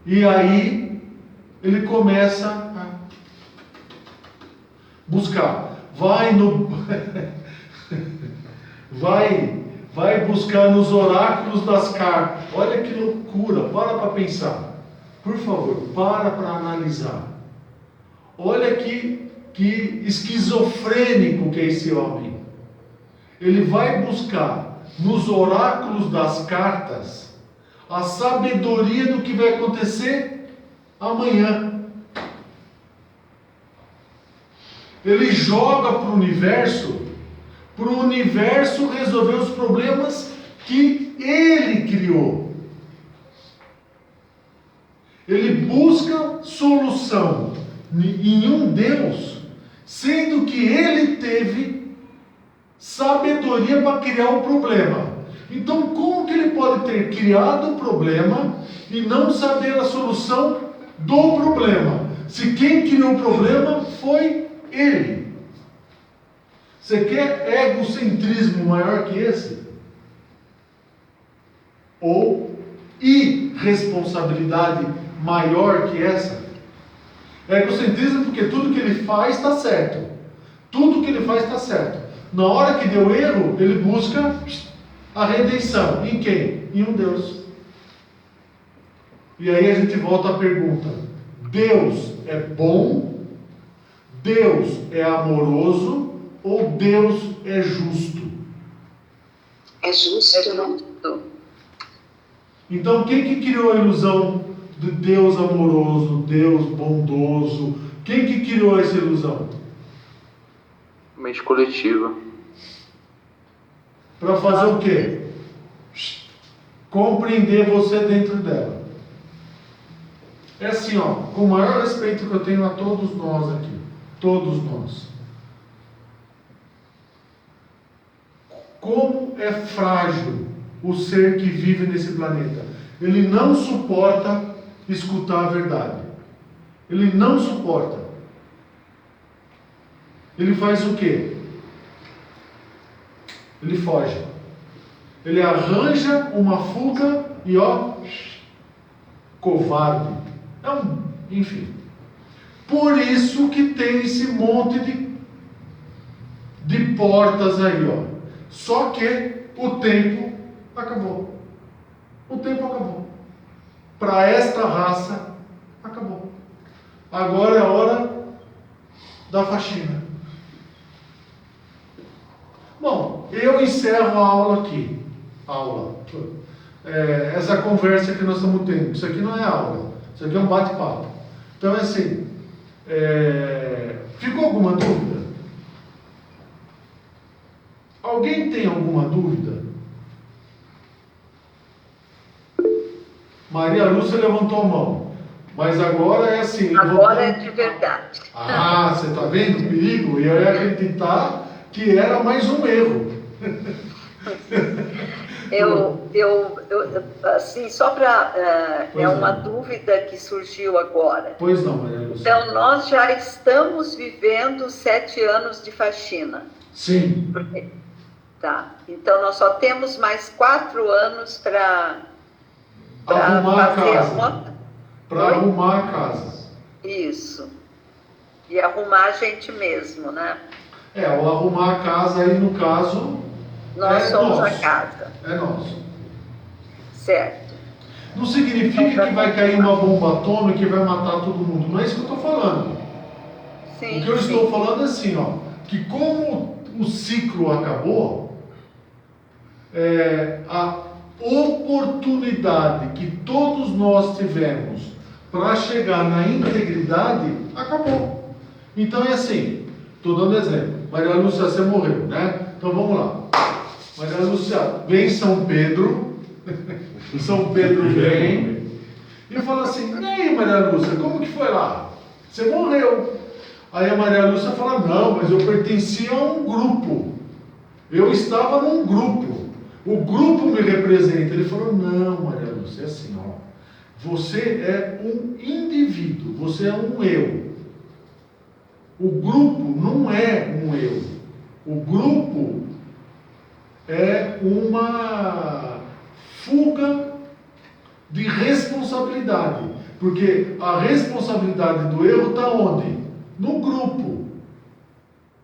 E aí ele começa a buscar. Vai buscar nos oráculos das cartas. Olha que loucura, para pensar. Por favor, para analisar. Olha que esquizofrênico que é esse homem. Ele vai buscar nos oráculos das cartas a sabedoria do que vai acontecer amanhã. Ele joga para o universo resolver os problemas que ele criou. Ele busca solução em um Deus, sendo que ele teve sabedoria para criar o problema. Então, como que ele pode ter criado o problema e não saber a solução do problema? Se quem criou o problema foi ele. Você quer egocentrismo maior que esse? Ou irresponsabilidade maior que essa? Egocentrismo porque tudo que ele faz está certo. Tudo que ele faz está certo. Na hora que deu erro, ele busca a redenção. Em quem? Em um Deus. E aí a gente volta à pergunta: Deus é bom? Deus é amoroso? Ou Deus é justo? É justo, né? Então quem que criou a ilusão de Deus amoroso, Deus bondoso? Quem que criou essa ilusão? Mente coletiva. Para fazer o quê? Compreender você dentro dela. É assim, ó, com o maior respeito que eu tenho a todos nós aqui. Todos nós. Como é frágil o ser que vive nesse planeta. Ele não suporta escutar a verdade. Ele não suporta. Ele faz o quê? Ele foge. Ele arranja uma fuga e covarde. Enfim. Por isso que tem esse monte de portas aí, Só que o tempo acabou. O tempo acabou. Para esta raça, acabou. Agora é a hora da faxina. Bom, eu encerro a aula aqui. Essa conversa que nós estamos tendo. Isso aqui não é aula. Isso aqui é um bate-papo. Então é assim. Ficou alguma dúvida? Alguém tem alguma dúvida? Maria Lúcia levantou a mão. Mas agora é assim. Agora é de verdade. Você está vendo o perigo? E eu ia acreditar que era mais um erro. Assim, só para. Pois É uma não. dúvida que surgiu agora. Pois não, Maria Lúcia. Então, nós já estamos vivendo 7 anos de faxina. Sim. Tá. Então, nós só temos mais 4 anos para Arrumar a fazer casa. Para arrumar a casa. Isso. E arrumar a gente mesmo, né? O arrumar a casa aí, no caso, Nós somos nosso. a casa. É nosso. Certo. Não significa que vai cair uma bomba atômica e vai matar todo mundo. Não é isso que eu estou falando. Sim, O que eu estou falando é assim, ó, que como o ciclo acabou, a oportunidade que todos nós tivemos para chegar na integridade acabou. Então é assim, estou dando exemplo. Maria Lúcia, você morreu, né? Então vamos lá. Maria Lúcia, vem São Pedro. São Pedro vem e fala assim: e aí, Maria Lúcia, como que foi lá? Você morreu. Aí a Maria Lúcia fala: não, mas eu pertencia a um grupo. Eu estava num grupo. O grupo me representa. Ele falou: não, Maria Lúcia, é assim, ó. Você é um indivíduo, você é um eu. O grupo não é um eu. O grupo é uma fuga de responsabilidade. Porque a responsabilidade do erro está onde? No grupo.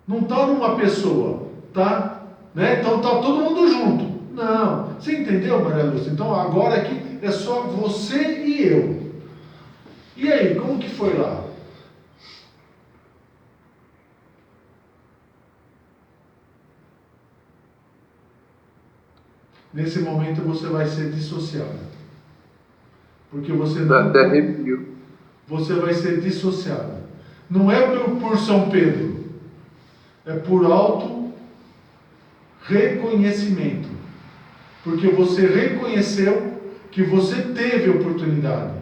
Não está numa pessoa. Tá? Né? Então está todo mundo junto. Não. Você entendeu, Maria Lúcia? Então agora aqui é só você e eu. E aí, como que foi lá? Nesse momento você vai ser dissociado. Porque você não. Até arrepio. Você vai ser dissociado. Não é por São Pedro. É por auto reconhecimento. Porque você reconheceu que você teve oportunidade.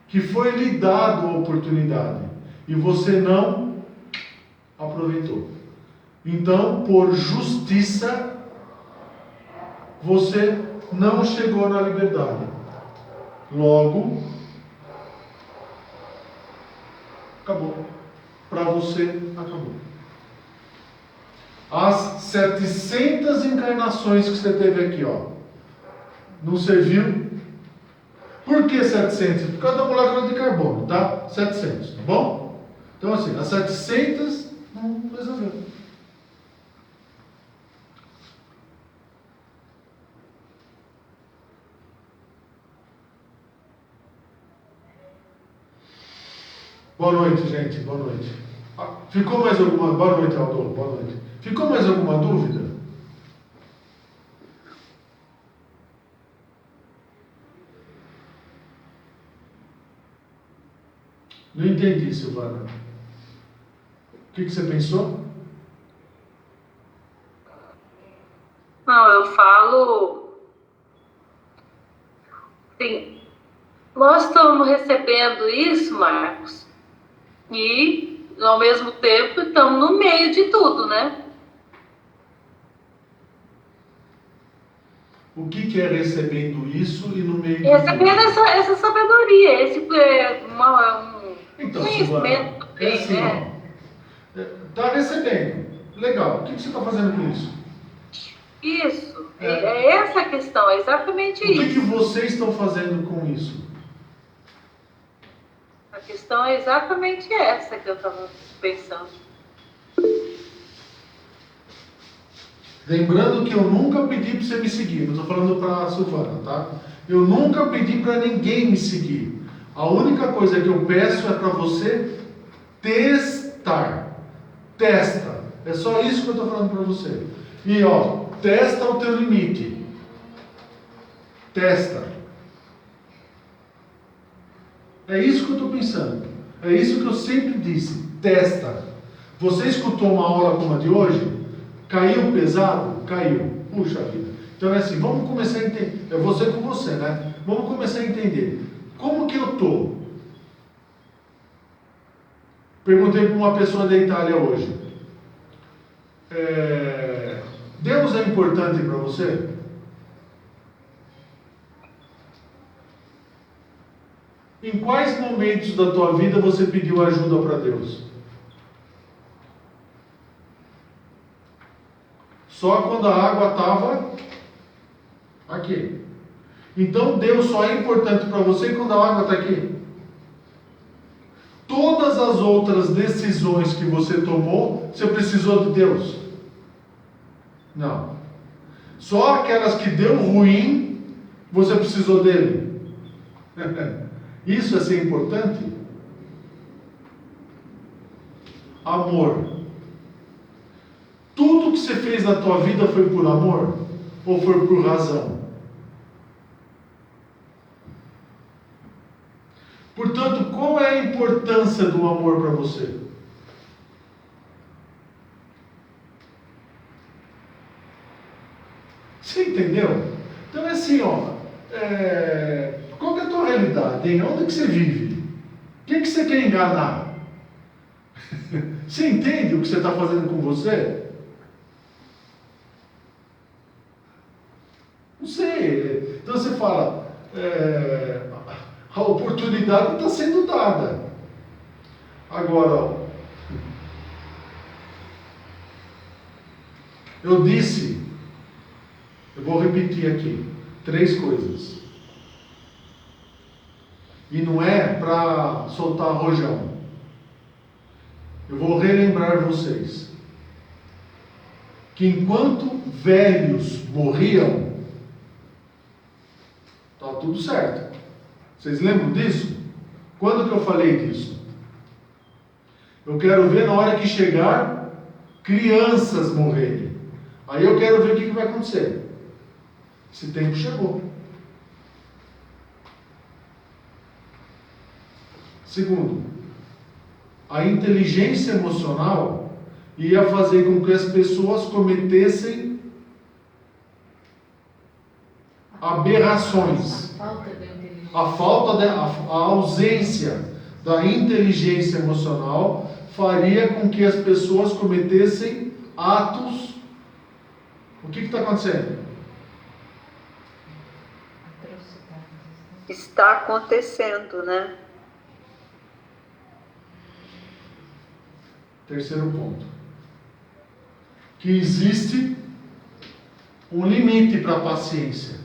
Que foi lhe dado a oportunidade. E você não aproveitou. Então, por justiça, você não chegou na liberdade. Logo, acabou. Para você, acabou. As 700 encarnações que você teve aqui, ó, não serviu? Por que 700? Por causa da molécula de carbono, tá? 700, tá bom? Então, assim, as 700 não resolveu. Boa noite, gente. Boa noite. Ficou mais alguma... Boa noite, Aldo. Boa noite. Ficou mais alguma dúvida? Não entendi, Silvana. O que você pensou? Não, eu falo... Sim. Nós estamos recebendo isso, Marcos, e, ao mesmo tempo, estamos no meio de tudo, né? O que é recebendo isso e no meio de Recebendo essa sabedoria, esse então, conhecimento. Silvana, é assim, ó. Está recebendo. Legal. O que você está fazendo com isso? Isso. É essa a questão, é exatamente isso. O que vocês estão fazendo com isso? A questão é exatamente essa que eu estava pensando. Lembrando que eu nunca pedi para você me seguir. Eu estou falando para a Silvana, tá? Eu nunca pedi para ninguém me seguir. A única coisa que eu peço é para você testar. Testa. É só isso que eu estou falando para você. E ó, testa o teu limite. Testa. É isso que eu estou pensando. É isso que eu sempre disse. Testa. Você escutou uma aula como a de hoje? Caiu pesado? Caiu. Puxa vida. Então é assim, vamos começar a entender. É você com você, né? Vamos começar a entender. Como que eu estou? Perguntei para uma pessoa da Itália hoje. Deus é importante para você? Em quais momentos da tua vida você pediu ajuda para Deus? Só quando a água estava aqui. Então Deus só é importante para você quando a água está aqui. Todas as outras decisões que você tomou, você precisou de Deus? Não. Só aquelas que deu ruim, você precisou dele. Isso é ser importante? Amor. Tudo que você fez na tua vida foi por amor? Ou foi por razão? Portanto, qual é a importância do amor para você? Você entendeu? Então é assim, ó. Qual que é a tua realidade? Hein? Onde que você vive? Quem que você quer enganar? Você entende o que você está fazendo com você? Não sei. Então você fala, a oportunidade está sendo dada. Agora, ó, eu disse, eu vou repetir aqui, 3 coisas. E não é para soltar rojão. Eu vou relembrar vocês que enquanto velhos morriam, está tudo certo. Vocês lembram disso? Quando que eu falei disso? Eu quero ver na hora que chegar crianças morrerem. Aí eu quero ver o que vai acontecer. Esse tempo chegou. Segundo, a inteligência emocional ia fazer com que as pessoas cometessem aberrações. A ausência da inteligência emocional faria com que as pessoas cometessem atos. O que está acontecendo? Está acontecendo, né? Terceiro ponto. Que existe um limite para a paciência.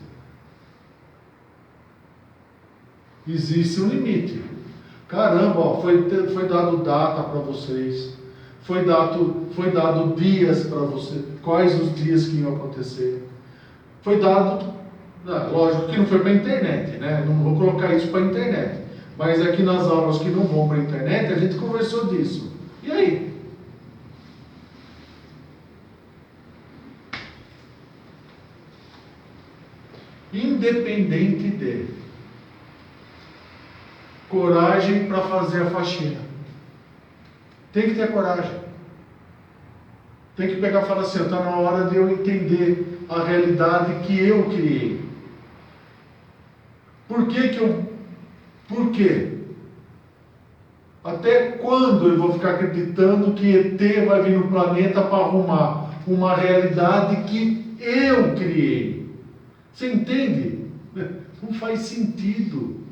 Existe um limite. Caramba, ó, foi dado data para vocês. Foi dado dias para você. Quais os dias que iam acontecer. Foi dado... lógico que não foi para a internet, né? Não vou colocar isso para a internet. Mas aqui nas aulas que não vão para a internet, a gente conversou disso. E aí? Independente de coragem para fazer a faxina. Tem que ter coragem. Tem que pegar e falar assim, está na hora de eu entender a realidade que eu criei. Por quê? Até quando eu vou ficar acreditando que ET vai vir no planeta para arrumar uma realidade que eu criei? Você entende? Não faz sentido.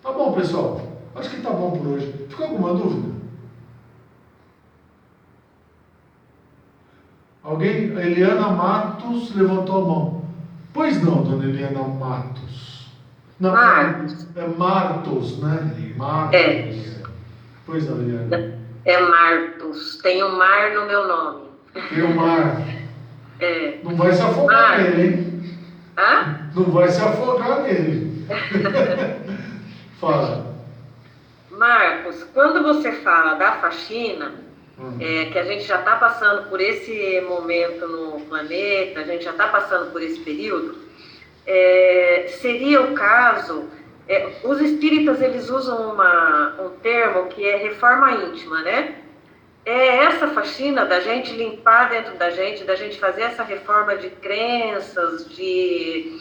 Tá bom, pessoal? Acho que tá bom por hoje. Ficou alguma dúvida? Alguém? A Eliana Matos levantou a mão. Pois não, dona Eliana Matos. Não, Martos. É Martos, né? Martos. É. Pois não, Eliana. É Martos. Tem um mar no meu nome. Tem o mar. É. Não vai se afogar Martos. nele, hein? Hã? Não vai se afogar nele. Fala. Marcos, quando você fala da faxina, que a gente já está passando por esse momento no planeta, a gente já está passando por esse período, seria o caso, os espíritas eles usam um termo que é reforma íntima, né? É essa faxina da gente limpar dentro da gente fazer essa reforma de crenças, de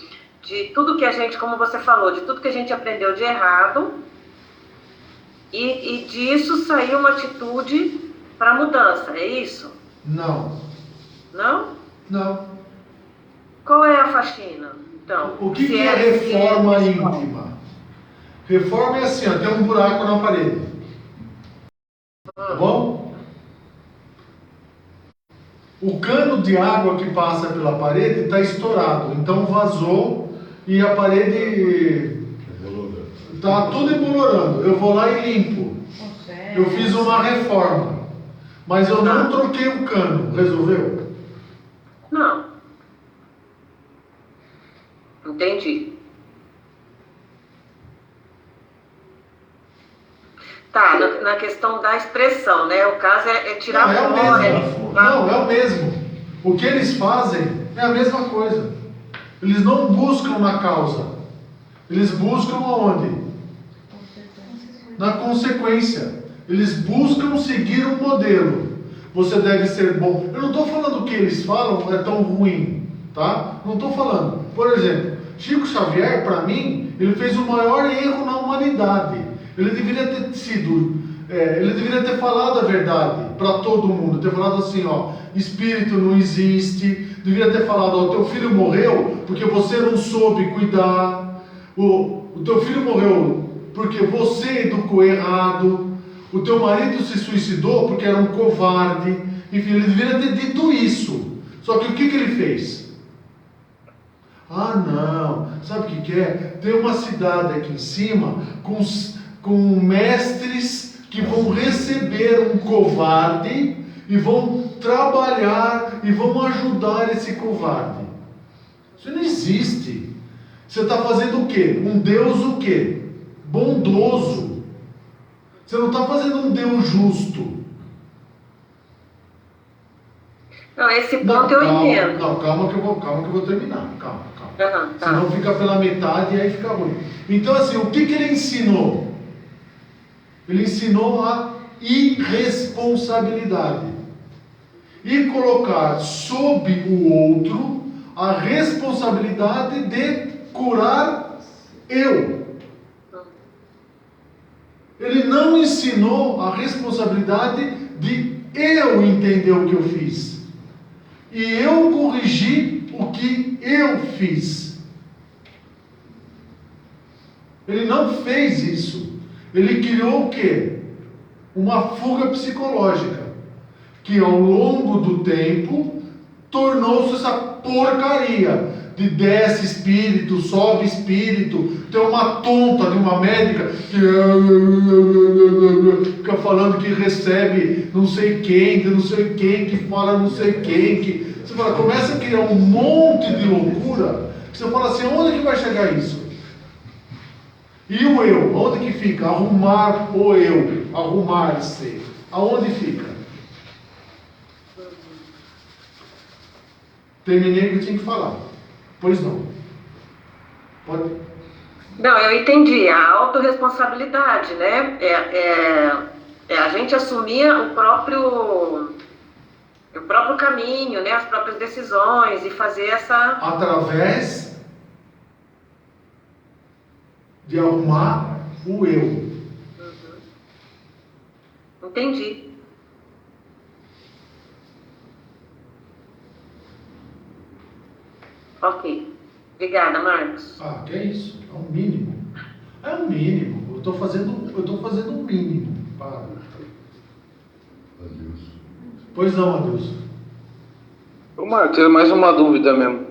tudo que a gente, como você falou, de tudo que a gente aprendeu de errado, e disso saiu uma atitude para mudança, é isso? Não. Não? Não. Qual é a faxina? Então, O que é reforma íntima? Reforma é assim, ó, tem um buraco na parede. Tá bom? O cano de água que passa pela parede está estourado, então vazou e a parede está tudo embolorando. Eu vou lá e limpo. Eu fiz uma reforma, mas eu não troquei o cano. Resolveu? Não. Entendi. Tá, na questão da expressão, né? O caso é tirar Não, é o fora. mesmo. Não, é o mesmo. O que eles fazem é a mesma coisa. Eles não buscam na causa. Eles buscam aonde? Na consequência. Eles buscam seguir um modelo. Você deve ser bom. Eu não estou falando que eles falam é tão ruim, tá? Não estou falando. Por exemplo, Chico Xavier, para mim, ele fez o maior erro na humanidade. Ele deveria ter ele deveria ter falado a verdade para todo mundo. Ter falado assim, ó, espírito não existe. Deveria ter falado, ó, teu filho morreu porque você não soube cuidar. O teu filho morreu porque você educou errado. O teu marido se suicidou porque era um covarde. Enfim, ele deveria ter dito isso. Só que o que ele fez? Ah, não. Sabe o que é? Tem uma cidade aqui em cima com mestres que vão receber um covarde e vão trabalhar e vão ajudar esse covarde. Isso não existe. Você está fazendo o quê? Um Deus o quê? Bondoso. Você não está fazendo um Deus justo. Não, esse ponto eu entendo. Não, calma que eu vou terminar. Calma. Tá. Senão fica pela metade e aí fica ruim. Então assim, o que ele ensinou? Ele ensinou a irresponsabilidade. E colocar sob o outro a responsabilidade de curar eu. Ele não ensinou a responsabilidade de eu entender o que eu fiz. E eu corrigir o que eu fiz. Ele não fez isso. Ele criou o quê? Uma fuga psicológica, que ao longo do tempo tornou-se essa porcaria de desce espírito, sobe espírito. Tem uma tonta de uma médica que fica falando que recebe não sei quem, que fala não sei quem, que você fala, começa a criar um monte de loucura. Você fala assim, onde que vai chegar isso? E o eu, onde que fica? Arrumar o eu, arrumar-se. Aonde fica? Terminei o que eu tinha que falar. Pois não. Pode? Não, eu entendi. A autorresponsabilidade, né? É a gente assumir o próprio caminho, né? As próprias decisões e fazer essa... Através de arrumar o eu. Entendi. Ok. Obrigada, Marcos. Ah, que é isso? É um mínimo. É um mínimo. Eu estou fazendo um mínimo. Para. Adeus. Pois não, adeus. Ô Marcos, é mais uma dúvida mesmo.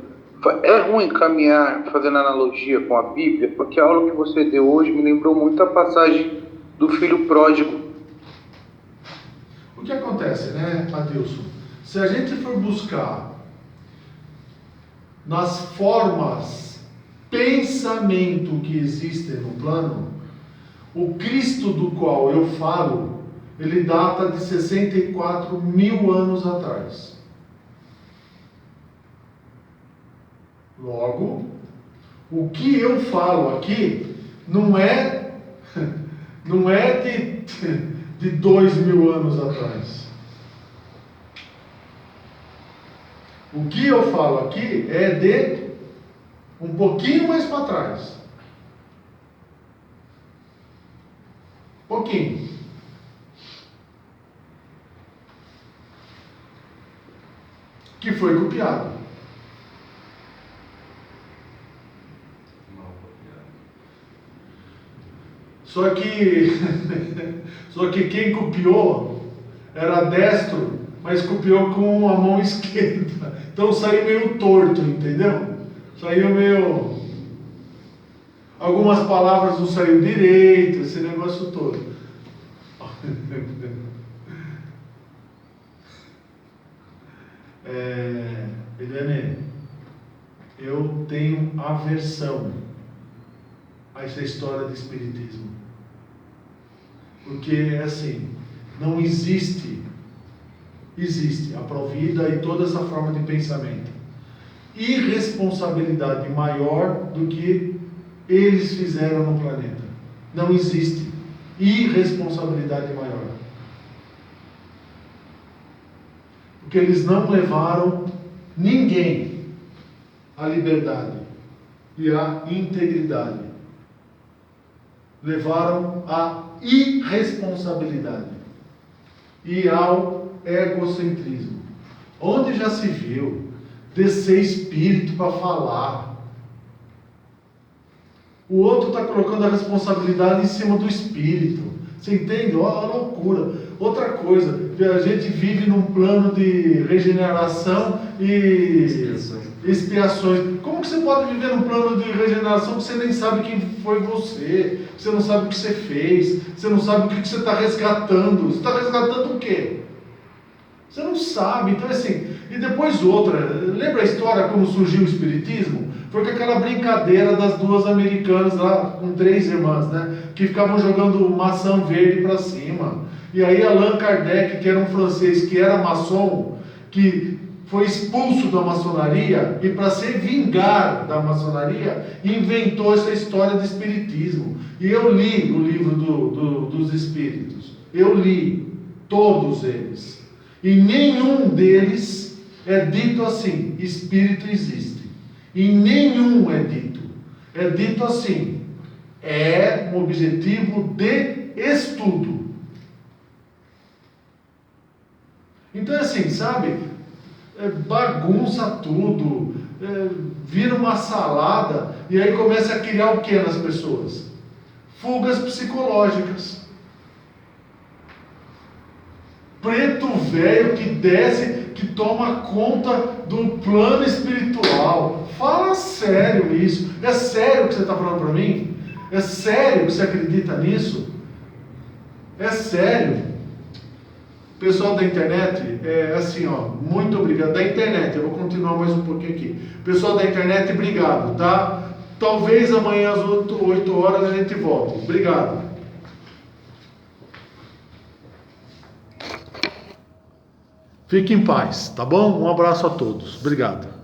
É ruim caminhar fazendo analogia com a Bíblia, porque a aula que você deu hoje me lembrou muito a passagem do filho pródigo. O que acontece, né, Adilson? Se a gente for buscar nas formas pensamento que existem no plano, o Cristo do qual eu falo, ele data de 64 mil anos atrás. Logo, o que eu falo aqui não é de 2000 anos atrás. O que eu falo aqui é de um pouquinho mais para trás. Pouquinho. Que foi copiado. Só que quem copiou era destro, mas copiou com a mão esquerda. Então saiu meio torto, entendeu? Saiu meio... Algumas palavras não saíram direito, esse negócio todo. Eliane, eu tenho aversão a essa história de espiritismo. Porque é assim, não existe a provida e toda essa forma de pensamento. Irresponsabilidade maior do que eles fizeram no planeta. Não existe irresponsabilidade maior. Porque eles não levaram ninguém à liberdade e à integridade. Levaram à irresponsabilidade e ao egocentrismo. Onde já se viu descer espírito para falar? O outro está colocando a responsabilidade em cima do espírito. Você entende? Olha a loucura. Outra coisa, a gente vive num plano de regeneração e expiações. Como que você pode viver num plano de regeneração que você nem sabe quem foi você? Você não sabe o que você fez? Você não sabe o que você está resgatando? Você está resgatando o quê? Você não sabe. Então assim, e depois outra. Lembra a história como surgiu o Espiritismo? Foi com aquela brincadeira das duas americanas lá, com 3 irmãs, né? Que ficavam jogando maçã verde para cima. E aí Allan Kardec, que era um francês, que era maçom, que foi expulso da maçonaria, e para se vingar da maçonaria, inventou essa história de espiritismo. E eu li o livro dos espíritos. Eu li todos eles. E nenhum deles é dito assim, espírito existe. E nenhum é dito. É dito assim, é um objetivo de estudo. Então é assim, sabe? Bagunça tudo, vira uma salada, e aí começa a criar o que nas pessoas? Fugas psicológicas. Preto velho que desce, que toma conta do plano espiritual. Fala sério isso. É sério o que você está falando para mim? É sério que você acredita nisso? É sério. Pessoal da internet, assim, ó, muito obrigado. Da internet, eu vou continuar mais um pouquinho aqui. Pessoal da internet, obrigado, tá? Talvez amanhã às 8 horas a gente volte. Obrigado. Fique em paz, tá bom? Um abraço a todos. Obrigado.